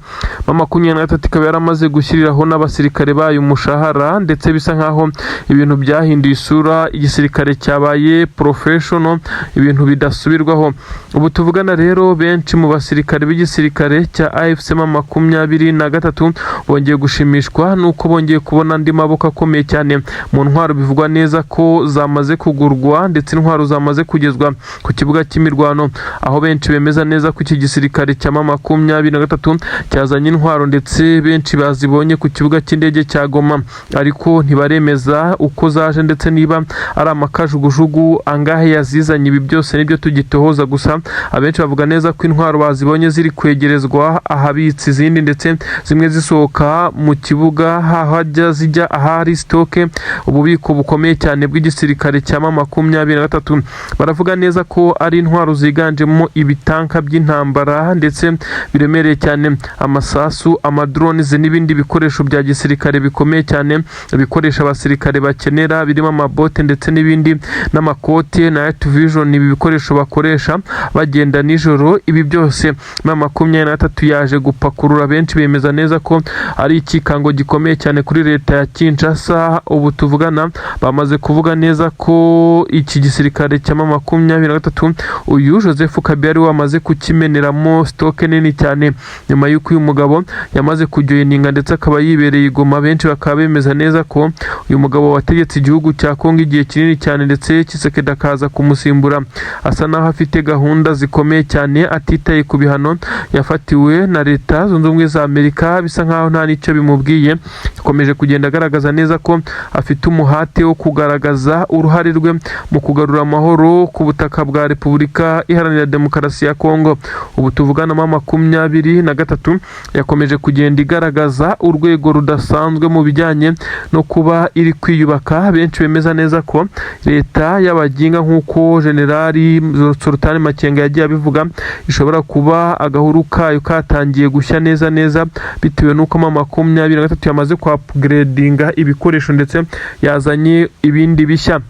M23 ikaba yaramaze gushyiriraho n'abasirikare bayo umushahara, ndetse bisa nkaho ibintu byahinduye isura, igisirikare cyabaye professional, ibintu bidasubirwaho. Ubu tuvugana rero benshi mu basirikare b'igisirikare cya AFC M23 bongeye gushimishwa nuko bongeye kubona andi maboko akomeye cyane mu ntwaro. Bivugwa neza ko zamaze kugurwa ndetse intwaro zamaze kugezwa ku kibuga cy'imirwano, aho benshi bemeza neza ko iki gisirikare cya M23 cyazanye intwaro ndetse benshi bazibonye ku kibuga cy'indege cya Goma, ariko ntibaremeza uko zaje ndetse niba ari amakajugujugu angahe yazizanye. Ibi byose nibyo tugitohoza, gusa abenshi bavuga neza ko intwaro bazibonye ziri kwegerezwa ahabitse izindi, ndetse zimwe zisohoka mu kibuga hajya zijya ahari stoke, ububiko bukomeye cyane bw'igisirikare cya M23. Baravuga neza ko ari intwaro ziganjemo ibitanka by'intambara ndetse biremereye cyane, amasasu, amadrones n'ibindi bikoresho bya gisirikare bikomeye cyane bikoresha abasirikare bakenera, birimo amabote ndetse n'ibindi n'amakote na night vision. Ibi bikoresho bakoresha bagenda nijoro. Ibi byose M23 yaje gupakurura. Benshi bemeza neza ko ari ikikango gikomeye cyane kuri leta ya Kinshasa. Ubu tuvugana bamaze kuvuga neza ko iki gisirikare cya M23 uyu Joseph Kabila wamaze kukimeneramo stoke nini cyane, nyuma y'uko uyu mugabo yamaze kujoyininga ndetse akaba yibereye i Goma. Benshi bakaba bemeza neza ko uyu mugabo wategetse igihugu cya Kongo igihe kinini cyane, ndetse Tshisekedi akaza kumusimbura, asa naho afite gahunda zikomeye cyane atitaye ku bihano yafatiwe na leta zunze ubumwe za Amerika. Bisa nkaho nta nicyo bimubwiye, akomeje kugenda agaragaza neza ko afite umuhate wo kugaragaza uruhare rwe mu kugarura amahoro ku butaka bwa Repubulika Iharanira Demokarasi ya Kongo. Kongo. Ubu tuvugana mu 23 yakomeje kugenda igaragaza urwego rudasanzwe mu bijyanye no kuba iri kwiyubaka. Benshi bemeza neza ko leta y'abaginga nk'uko Generali Sultan Makenga yagiye abivuga ishobora kuba agahuru kayo katangiye gushya neza bitewe n'uko mu 23 yamaze ku upgradinga ibikoresho ndetse yazanye ibindi bishya.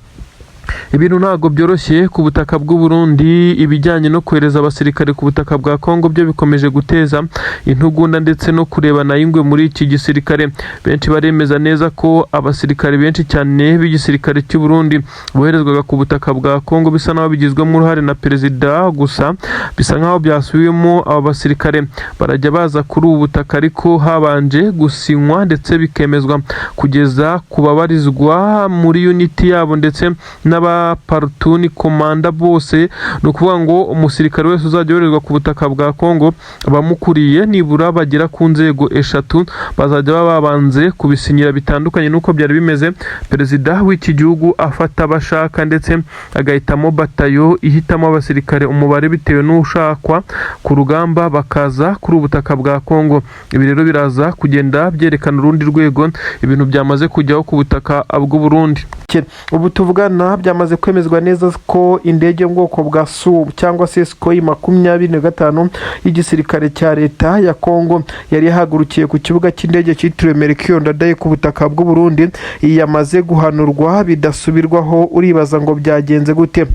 Ibintu ntago byoroshye ku butaka bw'u Burundi. Ibijyanye no kohereza abasirikare ku butaka bwa Kongo byo bikomeje guteza intugunda ndetse no kurebana y'ingwe muri iki gisirikare. Benshi baremeza neza ko abasirikare benshi cyane b'igisirikare cy'u Burundi boherezwaga ku butaka bwa Kongo bisa naho bigizwemo uruhare na perezida, gusa bisa nkaho byasubiyemo aba basirikare barajya baza kuri ubu butaka ariko habanje gusinywa ndetse bikemezwa kugeza kubabarizwa muri unity yabo ndetse n'abapartuni komanda bose. Ni ukuvuga ngo umusirikare wese uzajya yoherezwa ku butaka bwa Kongo abamukuriye nibura bagera ku nzego 3 bazajya babanze kubisinyira bitandukanye nuko byari bimeze. Perezida w'iki gihugu afata abashaka ndetse agahitamo batayo ihitamo abasirikare umubare bitewe n'ushakwa ku rugamba bakaza kuri ubutaka bwa Kongo. Ibi rero biraza kugenda byerekana urundi rwego ibintu byamaze kujyaho ku butaka bw'u Burundi. Ubu tuvugana byamaze kwemezwa neza ko indege yo mu bwoko bwa Su cyangwa se Sukhoi 25 y'igisirikare cya leta ya Kongo yari yahagurukiye ku kibuga cy'indege cyitiriwe Melchior Ndadaye ku butaka bw'u Burundi. Yamaze guhanurwa bidasubirwaho. Uribaza ngo byagenze gute?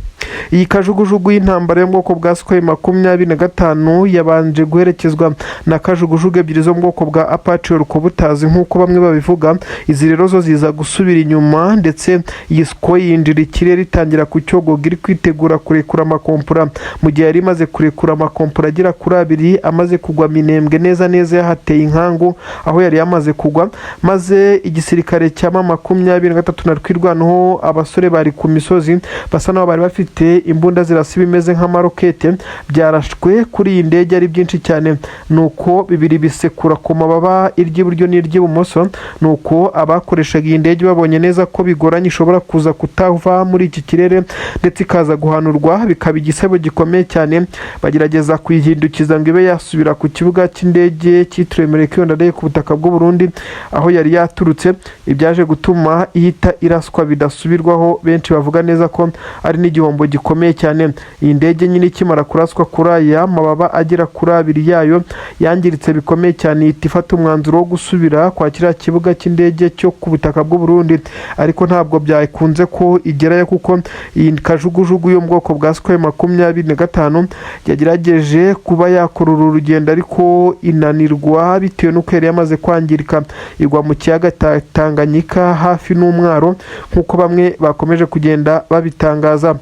Iyi kajugujugu y'intambara yo mu bwoko bwa Sukhoi 25 yabanje guherekezwa na kajugujugu ebyiri zo mu bwoko bwa Apache Rukobutazi nk'uko bamwe babivuga. Izi rero zo ziza gusubira inyuma ndetse iyi Sukhoi yinjira ikirere itangira ku cyogoga iri kwitegura kurekura amakompura. Mu gihe yari imaze kurekura amakompura agera kuri 2 amaze kugwa Minembwe neza yahateye inkangu aho yari yamaze kugwa, maze igisirikare cya 23 na twirwanaho abasore bari ku misozi basa naho bari bafite imbunda zirasa bimeze nk'amarokete byarashwe kuri iyi ndege ari byinshi cyane, nuko bibiri bisekura ku mababa iry'iburyo n'iry'ibumoso. Nuko abakoreshaga iyi ndege babonye neza ko bigoranye ishobora kuza kutava muri iki kirere ndetse ikaza guhanurwa bikaba igisebo gikomeye cyane, bagerageza kuyihindukiza ngo ibe yasubira ku kibuga cy'indege cyitiriwe Melchior Ndadaye ku butaka bw'u Burundi aho yari yaturutse. Ibyaje gutuma ihita iraswa bidasubirwaho. Benshi bavuga neza ko ari n'igihombo gikomeye cyane. Iyi ndege nyine ikimara kuraswa kuri aya mababa agera kuri 2 yayo yangiritse bikomeye cyane, ihita ifata umwanzuro wo gusubira kwa kiriya kibuga cy'indege cyo ku butaka bw'u Burundi, ariko ntabwo byakunze ko igerayo kuko iyi kajugujugu yo mu bwoko bwa Sukhoi 25 yagerageje kuba yakora uru rugendo ariko inanirwa bitewe n'uko yari yamaze kwangirika, igwa mu kiyaga Tanganyika hafi n'umwaro nk'uko bamwe bakomeje kugenda babitangaza.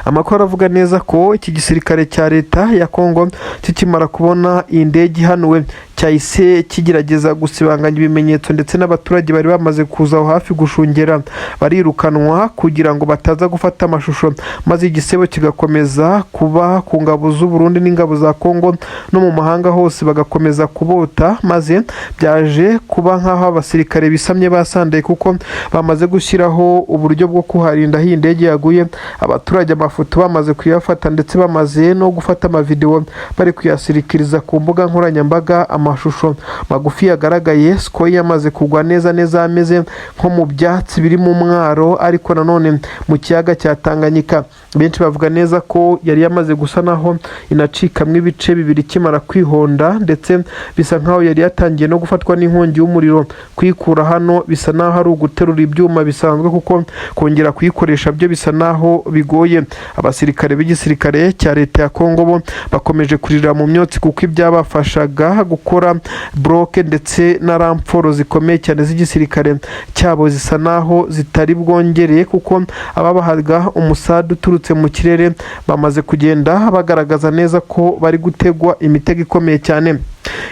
Amakuru avuga neza ko iki gisirikare cya leta ya Kongo kikimara kubona iyi ndege ihanuwe cyahise kigerageza gusibanganya ibimenyetso ndetse n'abaturage bari bamaze kuza aho hafi gushungera barirukanwa kugira ngo bataza gufata amashusho, maze igisebo kigakomeza kuba ku ngabo z'u Burundi n'ingabo za Kongo no mu mahanga hose bagakomeza kubota, maze byaje kuba nk'aho abasirikare bisamye basandaye kuko bamaze gushyiraho uburyo bwo kuharinda iyi ndege yaguye. Abaturage amafoto bamaze kuyafata ndetse bamaze no gufata amavideo bari kuyasirikiriza ku mbuga nkoranyambaga. Amashusho magufi yagaragaye Sukhoi yamaze kugwa neza ameze nko mu byatsi biri mu mwaro ariko nanone mu kiyaga cya Tanganyika. Benshi bavuga neza ko yari yamaze gusa naho inacikamwe ibice bibiri kimara kwihonda ndetse bisa nkaho yari yatangiye no gufatwa n'inkongi y'umuriro. Kwikura hano bisa naho ari uguterura ibyuma bisanzwe kuko kongera kuyikoresha byo bisa naho bigoye. Abasirikare b'igisirikare cya leta ya Kongo bo bakomeje kurira mu myotsi kuko ibyabafashaga gukora bloke ndetse na ramforo zikomeye cyane z'igisirikare cyabo zisa naho zitari bwongereye kuko ababahaga umusada uturutse mu kirere bamaze kugenda bagaragaza neza ko bari gutegwa imitego ikomeye cyane.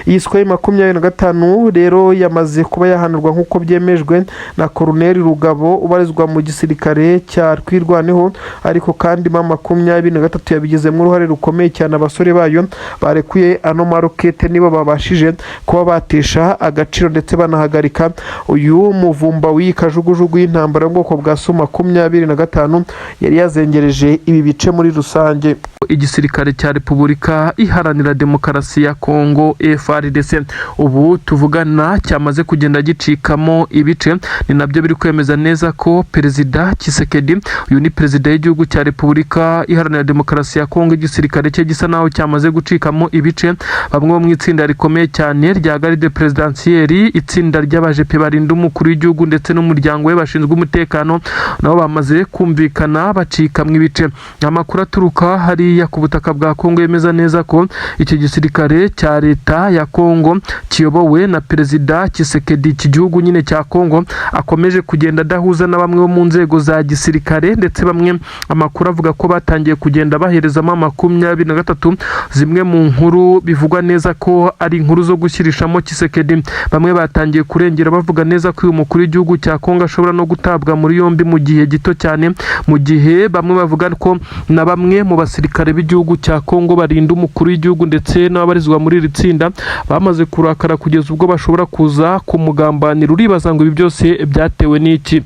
iyi SCOI 25 rero yamaze kuba yahanurwa nk'uko byemejwe na Colonel Rugabo ubarizwa mu gisirikare cya Twirwaneho, ariko kandi 23 yabigizemo uruhare rukomeye cyane. Abasore bayo barekuye ano marokete nibo babashije kuba batesha agaciro ndetse banahagarika uyu muvumba w'ikajugujugu y'intambara yo mu bwoko bwa Su 25 yari yazengereje ibi bice muri rusange. Igisirikare cya Repubulika Iharanira Demokarasi ya Kongo FARDC ubu tuvugana cyamaze kugenda gicikamo ibice, ni nabyo biri kwemeza neza ko Perezida Tshisekedi, uyu ni perezida y'igihugu cya Repubulika Iharanira Demokarasi ya Kongo, igisirikare cye gisa naho cyamaze gucikamo ibice. Bamwe mu itsinda rikomeye cyane rya Garde Presidentielle, itsinda ry'abajepe barinda umukuru w'igihugu ndetse n'umuryango we bashinzwe umutekano, nabo bamaze kumvikana bacikamwe ibice. Amakuru aturuka hariya ku butaka bwa Kongo yemeza neza ko iki gisirikare cya leta ya Kongo kiyobowe na Perezida Tshisekedi, iki gihugu nyine cya Kongo, akomeje kugenda adahuza na bamwe bo mu nzego za gisirikare, ndetse bamwe amakuru avuga ko batangiye kugenda baherezamo 23 zimwe mu nkuru bivugwa neza ko ari inkuru zo gushyirishamo Tshisekedi. Bamwe batangiye kurengera bavuga neza ko uyu mukuru w'igihugu cya Kongo ashobora no gutabwa muri yombi mu gihe gito cyane, mu gihe bamwe bavuga ko na bamwe mu basirikare b'igihugu cya Kongo barinda umukuru w'igihugu ndetse n'abarizwa muri iri tsinda bamaze kurakara kugeza ubwo bashobora kuza kumugambanira. Uribaza ngo ibi byose byatewe n'iki?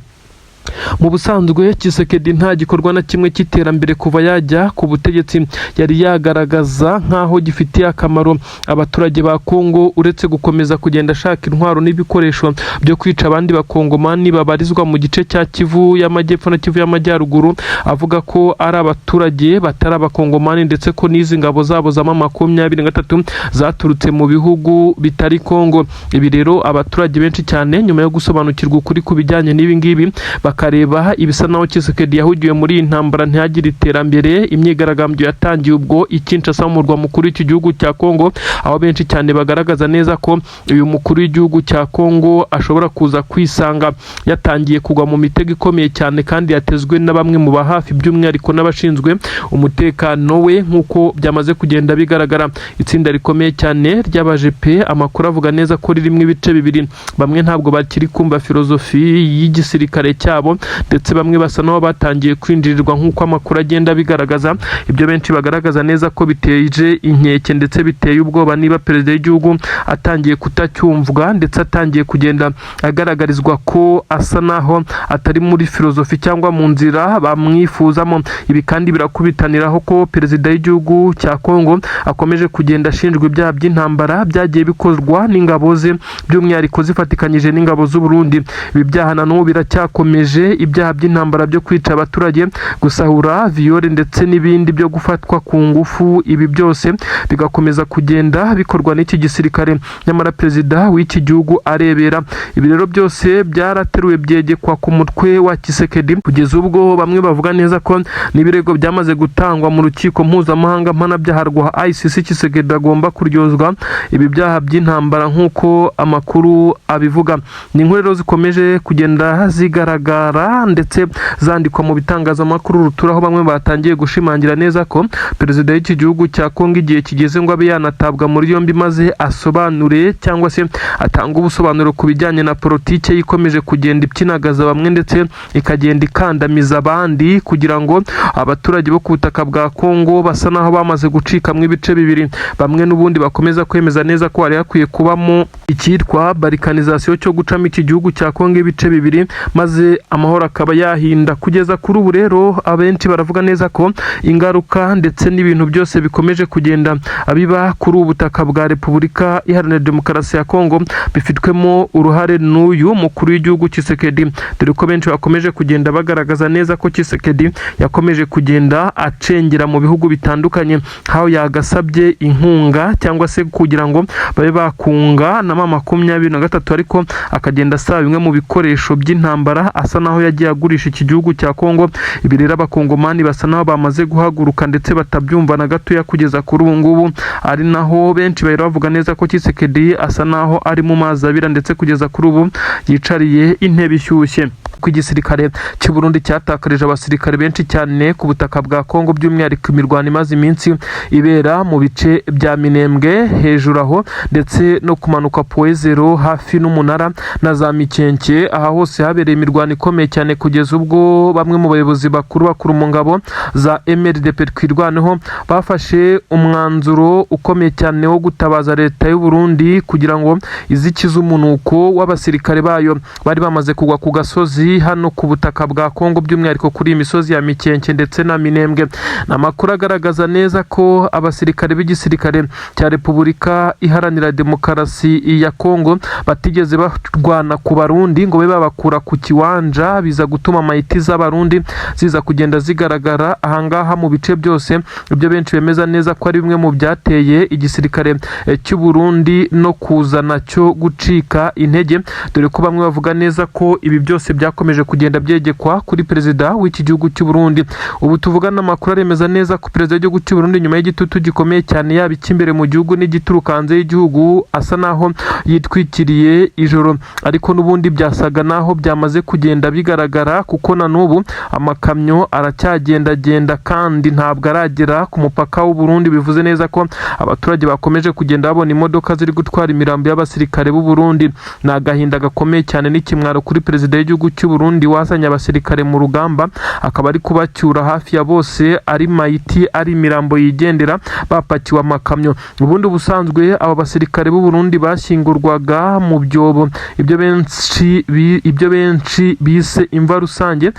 Mu busanzwe Tshisekedi nta gikorwa na kimwe cy'iterambere kuva yajya ku butegetsi yari yagaragaza nk'aho gifitiye akamaro abaturage ba Kongo, uretse gukomeza kugenda ashaka intwaro n'ibikoresho byo kwica abandi bakongomani babarizwa mu gice cya Kivu y'Amajyepfo na Kivu y'Amajyaruguru, avuga ko ari abaturage batari abakongomani ndetse ko n'izi ngabo zabo za 23 zaturutse mu bihugu bitari Kongo. Ibi rero abaturage benshi cyane nyuma yo gusobanukirwa ukuri ku bijyanye n'ibi ngibi bakareba ibisa naho Tshisekedi yahugiye muri iyi ntambara ntihagire iterambere. Imyigaragambyo yatangiye ubwo Kinshasa mu murwa mukuru w'iki gihugu cya Kongo, aho benshi cyane bagaragaza neza ko uyu mukuru w'igihugu cya Kongo ashobora kuza kwisanga yatangiye kugwa mu mitego ikomeye cyane kandi yatezwe na bamwe mu bahafi, by'umwihariko n'abashinzwe umutekano we, nk'uko byamaze kugenda bigaragara. Itsinda rikomeye cyane ry'abajepe, amakuru avuga neza ko ririmo ibice bibiri. Bamwe ntabwo bakiri kumva filozofi y'igisirikare cyabo, ndetse bamwe basa naho batangiye kwinjirirwa nk'uko amakuru agenda bigaragaza. Ibyo benshi bagaragaza neza ko biteje inkeke ndetse biteye ubwoba niba perezida w'igihugu atangiye kutacyumvwa ndetse atangiye kugenda agaragarizwa ko asa naho atari muri filozofi cyangwa mu nzira bamwifuzamo. Ibi kandi birakubitaniraho ko perezida w'igihugu cya Kongo akomeje kugenda ashinjwa ibyaha by'intambara byagiye bikozwa n'ingabo ze, by'umwihariko zifatikanyije n'ingabo z'u Burundi. Ibi byaha na n'ubu biracyakomeje, ibyaha by'intambara byo kwica abaturage, gusahura, viole ndetse n'ibindi byo gufatwa ku ngufu. Ibi byose bigakomeza kugenda bikorwa n'iki gisirikare, nyamara perezida w'iki gihugu arebera. Ibi rero byose byarateruwe byegekwa ku mutwe wa Tshisekedi, kugeza ubwo bamwe bavuga neza ko n'ibirego byamaze gutangwa mu rukiko mpuzamahanga mpanabyaha rwa ICC. Tshisekedi agomba kuryozwa ibi byaha by'intambara nk'uko amakuru abivuga. Ni inkuru rero zikomeje kugenda zigaragara ndetse zandikwa mu bitangazamakuru rutura, aho bamwe batangiye gushimangira neza ko perezida w'iki gihugu cya Kongo igihe kigeze ngo abe yanatabwa muri yombi maze asobanure cyangwa se atanga ubusobanuro ku bijyanye na politike ikomeje kugenda ipyinagaza bamwe ndetse ikagenda ikandamiza abandi, kugira ngo abaturage bo ku butaka bwa Kongo basa naho bamaze gucikamwo ibice bibiri. Bamwe n'ubundi bakomeza kwemeza neza ko hari hakwiye kubamo icyitwa balkanization cyo gucamo iki gihugu cya Kongo ibice bibiri maze amahoro akaba yahinda. Kugeza kuri ubu rero abenshi baravuga neza ko ingaruka ndetse n'ibintu byose bikomeje kugenda biba kuri ubu butaka bwa Repubulika Iharanira Demokarasi ya Kongo bifitwemo uruhare n'uyu mukuru w'igihugu Tshisekedi, dore ko benshi bakomeje kugenda bagaragaza neza ko Tshisekedi yakomeje kugenda acengera mu bihugu bitandukanye, aho yagasabye inkunga cyangwa se kugira ngo babe bakunga na 23, ariko akagenda asaba bimwe mu bikoresho by'intambara, asa naho yagiye agurisha iki gihugu cya Kongo. Ibi rero abakongomani basa naho bamaze guhaguruka ndetse batabyumva na gatoya kugeza kuri ubu ngubu, ari naho benshi bahera bavuga neza ko Tshisekedi asa naho ari mu mazi abira ndetse kugeza kuri ubu yicariye intebe ishyushye. ko igisirikare cy'u Burundi cyatakarije abasirikare benshi cyane ku butaka bwa Kongo, by'umwihariko imirwano imaze iminsi ibera mu bice bya Minembwe hejuru aho ndetse no kumanuka Poezero hafi n'umunara na za Mikenke. Aha hose habereye imirwano ikomeye cyane kugeza ubwo bamwe mu bayobozi bakuru mu ngabo za MRDP twirwaneho bafashe umwanzuro ukomeye cyane wo gutabaza leta y'u Burundi kugira ngo izikize umunuko w'abasirikare bayo bari bamaze kugwa ku gasozi hano ku butaka bwa Kongo, by'umwihariko kuri iyi misozi ya Mikenke ndetse na Minembwe. Amakuru agaragaza neza ko abasirikare b'igisirikare cya Repubulika Iharanira Demokarasi ya Kongo batigeze barwana ku Barundi ngo babe babakura ku kiwanja, biza gutuma mayiti z'Abarundi ziza kugenda zigaragara ahangaha mu bice byose. Ibyo benshi bemeza neza ko ari bimwe mu byateye igisirikare cy'u Burundi no kuzana cyo gucika intege, dore ko bamwe bavuga neza ko ibi byose byakomeje kugenda byegekwa kuri perezida w'iki gihugu cy'u Burundi. Ubu tuvugana amakuru aremeza neza ko perezida w'igihugu cy'u Burundi nyuma y'igitutu gikomeye cyane yaba icy'imbere mu gihugu n'igituruka hanze y'igihugu asa naho yitwikiriye ijoro, ariko n'ubundi byasaga naho byamaze kugenda bigaragara kuko na n'ubu amakamyo aracyagendagenda kandi ntabwo aragera ku mupaka w'u Burundi. Bivuze neza ko abaturage bakomeje kugenda babona imodoka ziri gutwara imirambo y'abasirikare b'u Burundi. Ni agahinda gakomeye cyane n'ikimwaro kuri perezida w'igihugu cy'u Burundi wazanye abasirikare mu rugamba akaba ari kubacyura hafi ya bose ari mayiti ari imirambo yigendera bapakiwe amakamyo. Ubundi ubusanzwe aba basirikare b'u Burundi bashyingurwaga mu byobo ibyo benshi bise imva rusange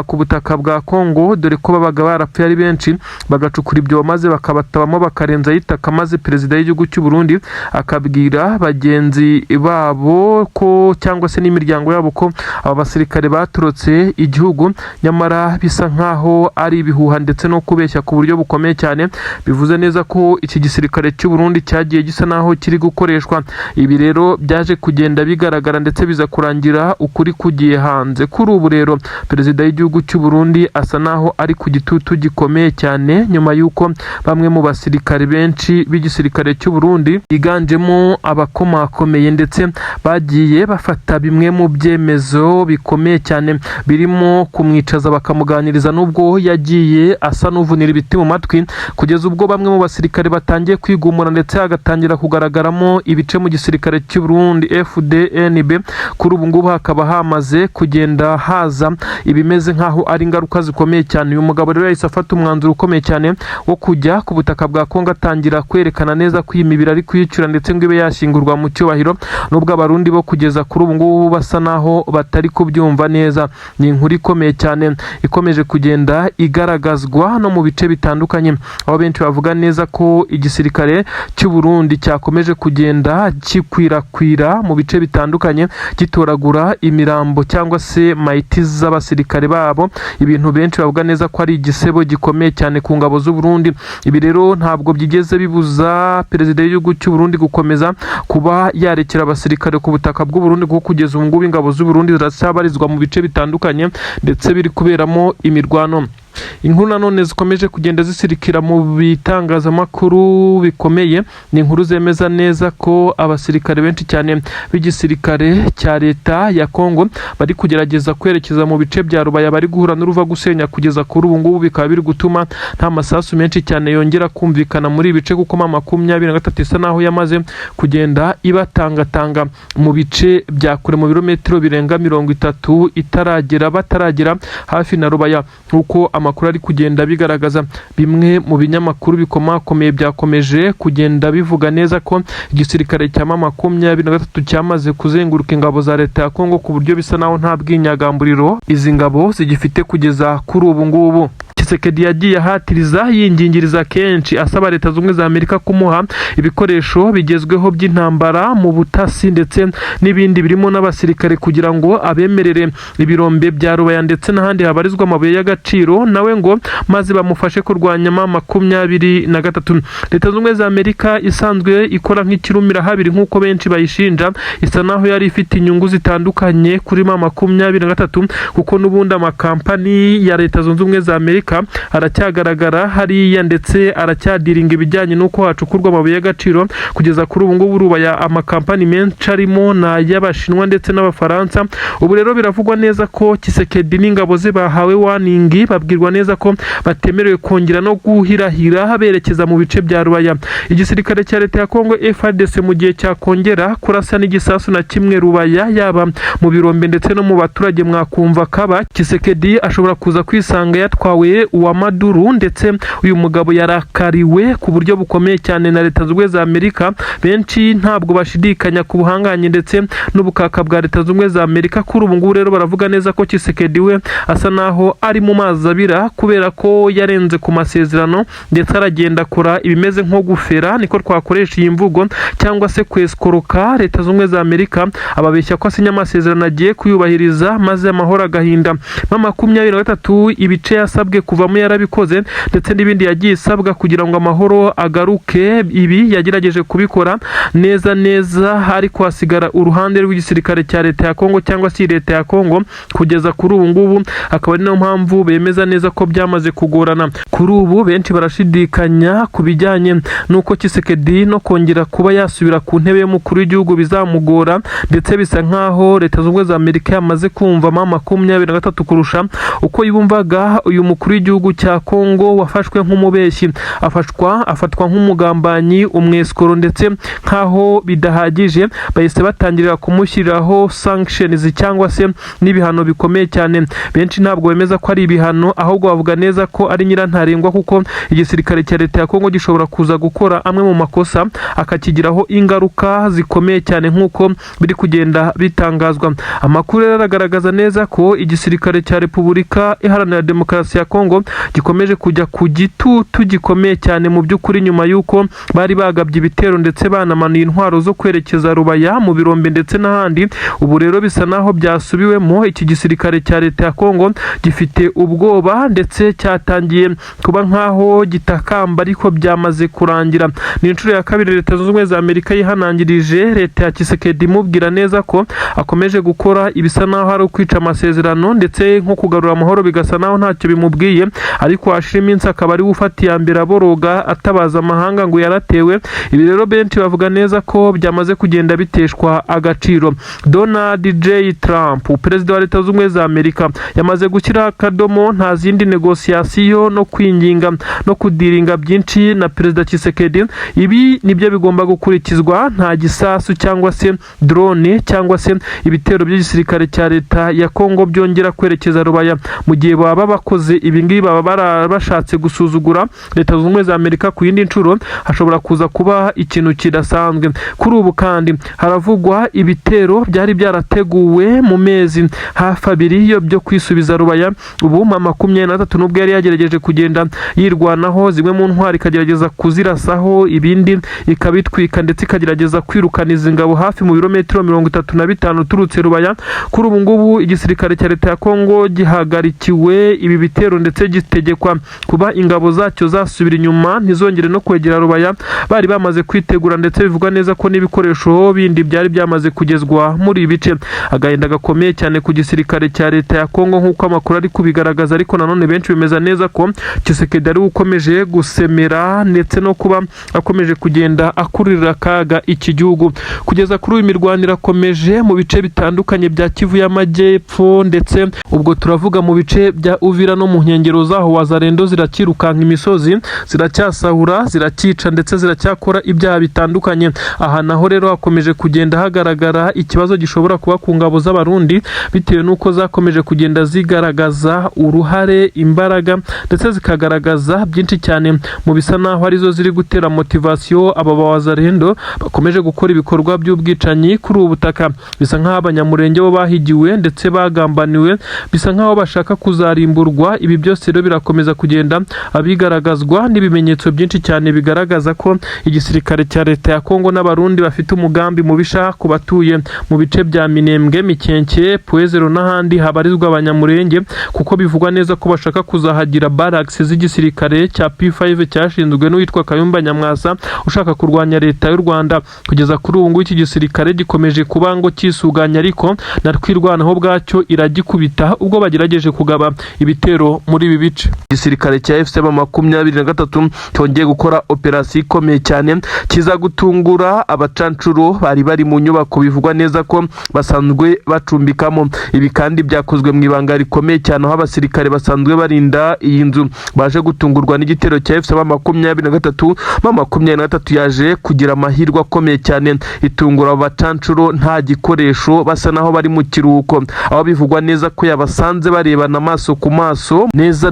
ku butaka bwa Kongo, dore ko babaga barapfuye ari benshi bagacukura ibyobo maze bakabatabamo bakarenza y'itaka, maze perezida w'igihugu cy'u Burundi akabwira bagenzi babo ko cyangwa se n'imiryango yabo ko aba basirikare baturutse igihugu, nyamara bisa nkaho ari ibihuha ndetse no kubeshya ku buryo bukomeye cyane. Bivuze neza ko iki gisirikare cy'u Burundi cyagiye gisa naho kiri gukoreshwa. Ibi rero byaje kugenda bigaragara ndetse biza kurangira ukuri kugiye hanze. Kuri ubu rero perezida w'igihugu cy'u Burundi asa naho ari ku gitutu gikomeye cyane nyuma y'uko bamwe mu basirikare benshi b'igisirikare cy'u Burundi biganjemo abakomakomeye ndetse bagiye bafata bimwe mu byemezo bikomeye cyane birimo kumwicaza bakamuganiriza, nubwo yagiye asa n'uvunira ibiti mu matwi, kugeza ubwo bamwe mu basirikare batangiye kwigumura ndetse hagatangira kugaragaramo ibice mu gisirikare cy'u Burundi FDNB. Kuri ubu ngubu hakaba hamaze kugenda haza ibimeze nkaho ari ingaruka zikomeye cyane. Uyu mugabo rero yahise afata umwanzuro ukomeye cyane wo kujya ku butaka bwa Kongo atangira kwerekana neza ko iyi mibiri ari kuyicura ndetse ngo ibe yashyingurwa mu cyubahiro, nubwo Abarundi bo kugeza kuri ubu ngubu basa naho batari kubyumva neza. Ni inkuru ikomeye cyane ikomeje kugenda igaragazwa no mu bice bitandukanye, aho benshi bavuga neza ko igisirikare cy'u Burundi cyakomeje kugenda kikwirakwira mu bice bitandukanye gitoragura imirambo cyangwa se mayiti z'abasirikare babo, ibintu benshi bavuga neza ko ari igisebo gikomeye cyane ku ngabo z'u Burundi. Ibi rero ntabwo byigeze bibuza perezida w'igihugu cy'u Burundi gukomeza kuba yarekera abasirikare ku butaka bw'u Burundi, kuko kugeza ubu ngubu ingabo z'u Burundi ziracyabarizwa mu bice bitandukanye ndetse biri kuberamo imirwano. Inkuru nanone zikomeje kugenda zisirikira mu bitangazamakuru bikomeye, ni inkuru zemeza neza ko abasirikare benshi cyane b'igisirikare cya leta ya Kongo bari kugerageza kwerekeza mu bice bya Rubaya, bari guhura n'uruva gusenya. Kugeza kuri ubu ngubu bikaba biri gutuma nta masasu menshi cyane yongera kumvikana muri ibi bice, kuko 23 isa naho yamaze kugenda ibatangatanga mu bice bya kure mu birometero birenga 30 bataragera hafi na Rubaya, nkuko amakuru ari kugenda bigaragaza. Bimwe mu binyamakuru bikomakomeye byakomeje kugenda bivuga neza ko igisirikare cya 23 cyamaze kuzenguruka ingabo za leta ya Kongo ku buryo bisa naho nta bwinyagamburiro izi ngabo zigifite kugeza kuri ubu ngubu. Tshisekedi yagiye ahatiriza yingingiriza kenshi asaba leta z'ubumwe za Amerika kumuha ibikoresho bigezweho by'intambara mu butasi ndetse n'ibindi birimo n'abasirikare kugira ngo abemerere ibirombe bya Rubaya ndetse n'ahandi habarizwa amabuye y'agaciro nawe ngo maze bamufashe kurwanya M23. Leta zunze ubumwe za Amerika isanzwe ikora nk'ikirumira habiri nk'uko benshi bayishinja, isa naho yari ifite inyungu zitandukanye kuri M23 kuko n'ubundi amakampani ya Leta zunze ubumwe za Amerika aracyagaragara hariya ndetse aracyadiringa ibijyanye n'uko hacukurwa amabuye y'agaciro. Kugeza kuri ubu ngubu rubaya amakampani menshi arimo na y'Abashinwa ndetse n'Abafaransa. Ubu rero biravugwa neza ko Tshisekedi n'ingabo ze bahawe warning, babwirwa neza ko batemerewe kongera no guhirahira berekeza mu bice bya rubaya. Igisirikare cya Leta ya Kongo FARDC mu gihe cyakongera kurasa n'igisasu na kimwe rubaya, yaba mu birombe ndetse no mu baturage, mwakumva kaba Tshisekedi ashobora kuza kwisanga yatwawe uwa Maduru, ndetse uyu mugabo yarakariwe ku buryo bukomeye cyane na Leta zunze ubumwe za Amerika. Benshi ntabwo bashidikanya ku buhanganye ndetse n'ubukaka bwa Leta zunze ubumwe za Amerika. Kuri ubu ngubu rero baravuga neza ko Tshisekedi we asa naho ari mu mazi abira kubera ko yarenze ku masezerano ndetse aragenda akora ibimeze nko gufera, niko twakoresha iyi mvugo, cyangwa se kweskoroka Leta zunze ubumwe za Amerika, ababeshya ko asinya amasezerano agiye kuyubahiriza maze amahoro agahinda. M23 ibice yasabwe kuvamo yarabikoze ndetse n'ibindi yagiye isabwa kugira ngo amahoro agaruke, ibi yagerageje kubikora neza, ariko hasigara uruhande rw'igisirikare cya Leta ya Kongo cyangwa se Leta ya Kongo. Kugeza kuri ubu ngubu akaba ari nayo mpamvu bemeza neza ko byamaze kugorana. Kuri ubu benshi barashidikanya ku bijyanye n'uko Tshisekedi no kongera kuba yasubira ku ntebe y'umukuru w'igihugu bizamugora, ndetse bisa nkaho Leta zunze ubumwe za Amerika yamaze kumva M23 kurusha uko yumvaga uyu mukuru w'igihugu cya Kongo wafashwe nk'umubeshyi, afatwa nk'umugambanyi, umweskoro, ndetse nkaho bidahagije bahise batangirira kumushyiriraho sanctions cyangwa se n'ibihano bikomeye cyane. Benshi ntabwo bemeza ko ari ibihano, ahubwo bavuga neza ko ari nyirantarengwa, kuko igisirikare cya Leta ya Kongo gishobora kuza gukora amwe mu makosa akakigiraho ingaruka zikomeye cyane nk'uko biri kugenda bitangazwa. Amakuru aragaragaza neza ko igisirikare cya Repubulika Iharanira Demokarasi ya Kongo gikomeje kujya ku gitutu gikomeye cyane mu by'ukuri, nyuma y'uko bari bagabye ibitero ndetse banamanuye intwaro zo kwerekeza rubaya mu birombe ndetse n'ahandi. Ubu rero bisa naho byasubiwemo, iki gisirikare cya Leta ya Kongo gifite ubwoba ndetse cyatangiye kuba nkaho gitakamba, ariko byamaze kurangira. Ni inshuro ya kabiri Leta zunze ubumwe za Amerika yihanangirije Leta ya Tshisekedi imubwira neza ko akomeje gukora ibisa naho ari ukwica amasezerano ndetse nko kugarura amahoro bigasa naho ntacyo bimubwiye, ariko hashira iminsi akaba ari ufata iya mbere aboroga atabaza amahanga ngo yaratewe. Ibi rero benshi bavuga neza ko byamaze kugenda biteshwa agaciro. Donald J. Trump, perezida wa Leta zunze ubumwe za Amerika, yamaze gushyira akadomo nta zindi negosiyasiyo no kwinginga no kudiringa byinshi na Perezida Tshisekedi. Ibi nibyo bigomba gukurikizwa, nta gisasu cyangwa se drone cyangwa se ibitero by'igisirikare cya Leta ya Kongo byongera kwerekeza rubaya. Mu gihe baba bakoze ibi ngibi baba bashatse gusuzugura Leta zunze ubumwe za Amerika ku yindi nshuro, hashobora kuza kuba ikintu kidasanzwe. Kuri ubu kandi haravugwa ibitero byari byarateguwe mu mezi hafi abiri yo byo kwisubiza rubaya. Ubu M23 nubwo yari yagerageje kugenda yirwanaho, zimwe mu ntwari ikagerageza kuzirasaho, ibindi ikabitwika ndetse ikagerageza kwirukana izi ngabo hafi mu birometero 35 turutse rubaya. Kuri ubu ngubu igisirikare cya Leta ya Kongo gihagarikiwe ibi bitero ndetse gitegekwa kuba ingabo zacyo zasubira inyuma ntizongere no kwegera rubaya. Bari bamaze kwitegura ndetse bivugwa neza ko n'ibikoresho bindi byari byamaze kugezwa muri ibice. Agahinda gakomeye cyane ku gisirikare cya Leta ya Kongo nk'uko amakuru ari kubigaragaza, ariko nanone benshi bemeza neza ko Tshisekedi ari ukomeje gusemera ndetse no kuba akomeje kugenda akurira akaga iki gihugu. Kugeza kuri uyu mirwano irakomeje mu bice bitandukanye bya Kivu y'Amajyepfo, ndetse ubwo turavuga mu bice bya Uvira no mu nkengero zaho Wazalendo zirakirukanka imisozi, ziracyasahura, zirakica ndetse ziracyakora ibyaha bitandukanye. Aha naho rero hakomeje kugenda hagaragara ikibazo gishobora kuba ku ngabo z'Abarundi bitewe n'uko zakomeje kugenda zigaragaza uruhare, imbaraga ndetse zikagaragaza byinshi cyane mu bisa naho arizo ziri gutera motivation aba Wazalendo bakomeje gukora ibikorwa by'ubwicanyi kuri ubu butaka. Bisa nkaho abanyamurenge bo bahigiwe ndetse bagambaniwe, bisa nkaho bashaka kuzarimburwa. Ibi byose rero birakomeza kugenda abigaragazwa n'ibimenyetso byinshi cyane bigaragaza ko igisirikare cya Leta ya Kongo n'Abarundi bafite umugambi mubisha ku batuye mu bice bya Minembwe, Mikenke, Pwezero n'ahandi habarizwa abanyamurenge, kuko bivugwa neza ko bashaka kuzahagira barracks z'igisirikare cya P5 cyashinzwe n'uwitwa Kayumba Nyamwasa ushaka kurwanya leta y'u Rwanda. Kugeza kuri ubu ngubu iki gisirikare gikomeje kuba ngo kisuganya, ariko na twirwanaho bwacyo iragikubita ubwo bagerageje kugaba ibitero muri ibi bice. Igisirikare cya FCM23 cyongeye gukora operasiyo ikomeye cyane kiza gutungura abacancuro bari bari mu nyubako bivugwa neza ko basanzwe bacumbikamo. Ibi kandi byakozwe mu ibanga rikomeye cyane, aho abasirikare basanzwe barinda iyi nzu baje gutungurwa n'igitero cya FCM23. M23 yaje kugira amahirwe akomeye cyane, itungura abacancuro nta gikoresho, basa naho bari mu kiruhuko, aho bivugwa neza ko yabasanze barebana amaso ku maso neza.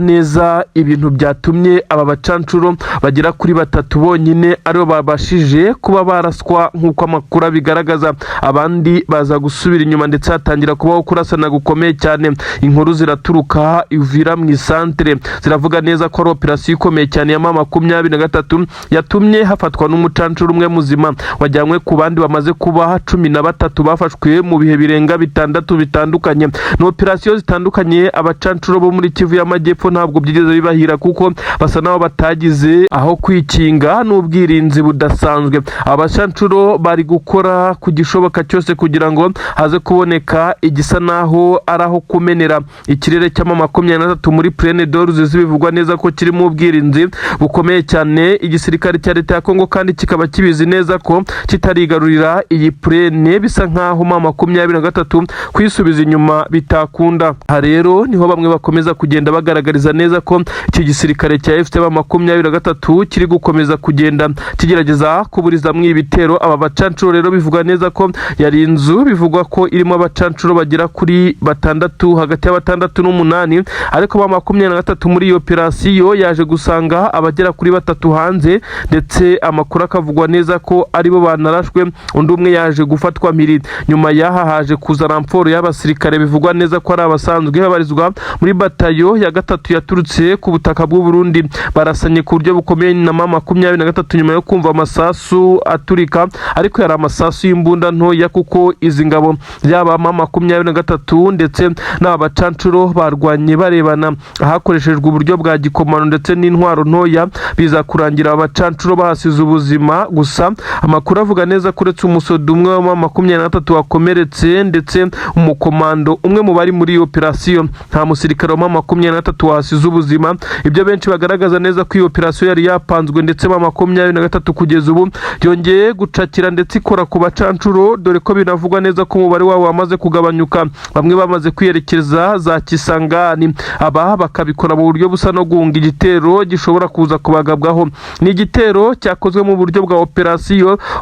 Ibintu byatumye aba bacancuro bagera kuri 3 bonyine aribo babashije kuba baraswa nk'uko amakuru abigaragaza. Abandi baza gusubira inyuma ndetse hatangira kubaho kurasana gukomeye cyane. Inkuru ziraturuka Uvira mu isantere ziravuga neza ko ari operasiyo ikomeye cyane ya M23 yatumye hafatwa n'umucancuro umwe muzima wajyanywe ku bandi bamaze kuba 13 bafashwe mu bihe birenga 6 bitandukanye. Ni operasiyo zitandukanye abacancuro bo muri Kivu y'Amajyepfo ntabwo byigeze bibahira, kuko basa naho batagize aho kwikinga n'ubwirinzi budasanzwe. Abacancuro bari gukora ku gishoboka cyose kugira ngo haze kuboneka igisa naho araho kumenera. Ikirere cya M23 muri Plaine d'Or bivugwa neza ko kirimo ubwirinzi bukomeye cyane. Igisirikare cya leta ya Kongo kandi kikaba kibizi neza ko kitarigarurira iyi Plaine, bisa nkaho M23 kwisubiza inyuma bitakunda. Aha rero niho bamwe bakomeza kugenda bagaragariza neza ko iki gisirikare cya FCM23 kiri gukomeza kugenda kigerageza kuburiza mu ibitero aba bacancuro. Rero bivugwa neza ko yari inzu bivugwa ko irimo abacancuro bagera kuri 6, hagati ya 6 n'8, ariko M23 muri iyo operasiyo yaje gusanga abagera kuri 3 hanze, ndetse amakuru akavugwa neza ko aribo banarashwe, undi umwe yaje gufatwa mpiri. Nyuma yaha haje kuza ramforo y'abasirikare bivugwa neza ko ari abasanzwe babarizwa muri batayo ya 3 yaturutse ku butaka bw'u Burundi. Barasanye ku buryo bukomeye na M23 nyuma yo kumva amasasu aturika, ariko yari amasasu y'imbunda ntoya, kuko izi ngabo yaba M23 ndetse n'abacancuro barwanye barebana hakoreshejwe uburyo bwa gikomano ndetse n'intwaro ntoya, biza kurangira abacancuro bahasize ubuzima. Gusa amakuru avuga neza ko uretse umusodo umwe wa M23 wakomeretse ndetse umukomando umwe mu bari muri iyo operasiyo, nta musirikare wa M23 wahasize ubuzima. Ibyo benshi bagaragaza neza ko iyo operasiyo yari yapanzwe, ndetse M23 kugeza ubu yongeye gucakira ndetse ikora ku bacancuro, dore ko binavugwa neza ko umubare wabo wamaze kugabanyuka. Bamwe bamaze kwiyerekeza za Kisangani, aba bakabikora mu buryo busa no guhunga igitero gishobora kuza kubagabwaho. Ni igitero cyakozwe mu buryo bwa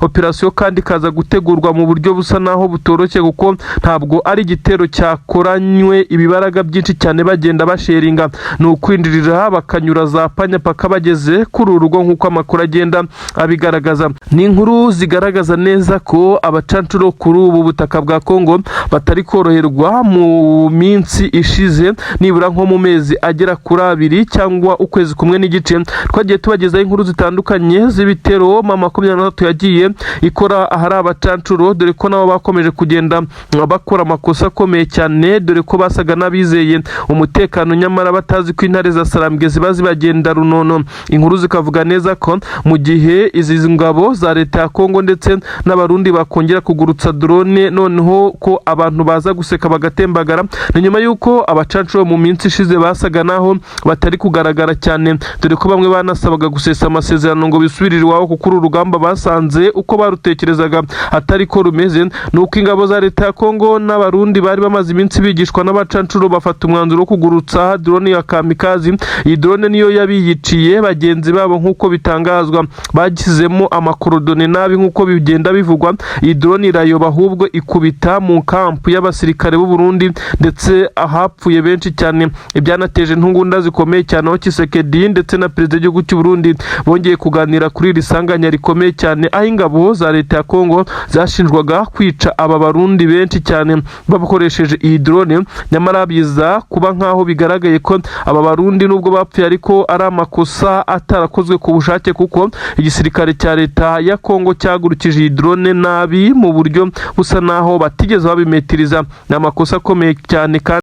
operasiyo kandi kaza gutegurwa mu buryo busa naho butoroshye, kuko ntabwo ari igitero cyakoranywe ibibaraga byinshi cyane bagenda basheringa. Ni ukwindirira bakanyura za panya paka bageze kuri urugo nk'uko amakuru agenda abigaragaza. Ni inkuru zigaragaza neza ko abacancuro kuri ubu butaka bwa Kongo batari koroherwa mu minsi ishize, nibura nko mu mezi agera kuri 2 cyangwa ukwezi kumwe n'igice. Twagiye tubagezaho inkuru zitandukanye z'ibitero M23 yagiye ikora ahari abacancuro, dore ko nabo bakomeje kugenda bakora amakosa akomeye cyane, dore ko basaga n'abizeye umutekano nyamara batazi ko intare za Sarambwe ziba zibagenda runono. Inkuru zikavuga neza ko mu gihe izi ngabo za leta ya Kongo ndetse n'abarundi bakongera kugurutsa drone, noneho ko abantu baza guseka bagatembagara, ni nyuma yuko abacancuro mu minsi ishize basaga naho batari kugaragara cyane, dore ko bamwe banasabaga gusesa amasezerano ngo bisubirire iwabo, kuko urugamba basanze uko barutekerezaga atari ko rumeze. Nuko ingabo za leta ya Kongo n'abarundi bari bamaze iminsi bigishwa n'abacancuro bafata umwanzuro wo kugurutsa drone ya kamikazi. Iyi drone niyo yabiyiciye bagenzi babo nk'uko bitangazwa, bagizemo amakorodone nabi nk'uko bigenda bivugwa. Iyi drone irayoba ahubwo ikubita mu kampu y'abasirikare b'u Burundi, ndetse ahapfuye benshi cyane. Ibyanateje intungunda zikomeye cyane, aho Tshisekedi ndetse na perezida w'igihugu cy'u Burundi bongeye kuganira kuri iri sanganya rikomeye cyane, aho ingabo za leta ya Kongo zashinjwaga kwica aba barundi benshi cyane bakoresheje iyi drone. Nyamara biza kuba nkaho bigaragaye ko aba barundi nubwo bapfuye ariko ari amakosa atarakozwe ku bushake, kuko igisirikare cya leta ya Kongo cyagurukije iyi drone nabi mu buryo busa naho batigeze babimetiriza. Ni amakosa akomeye cyane kandi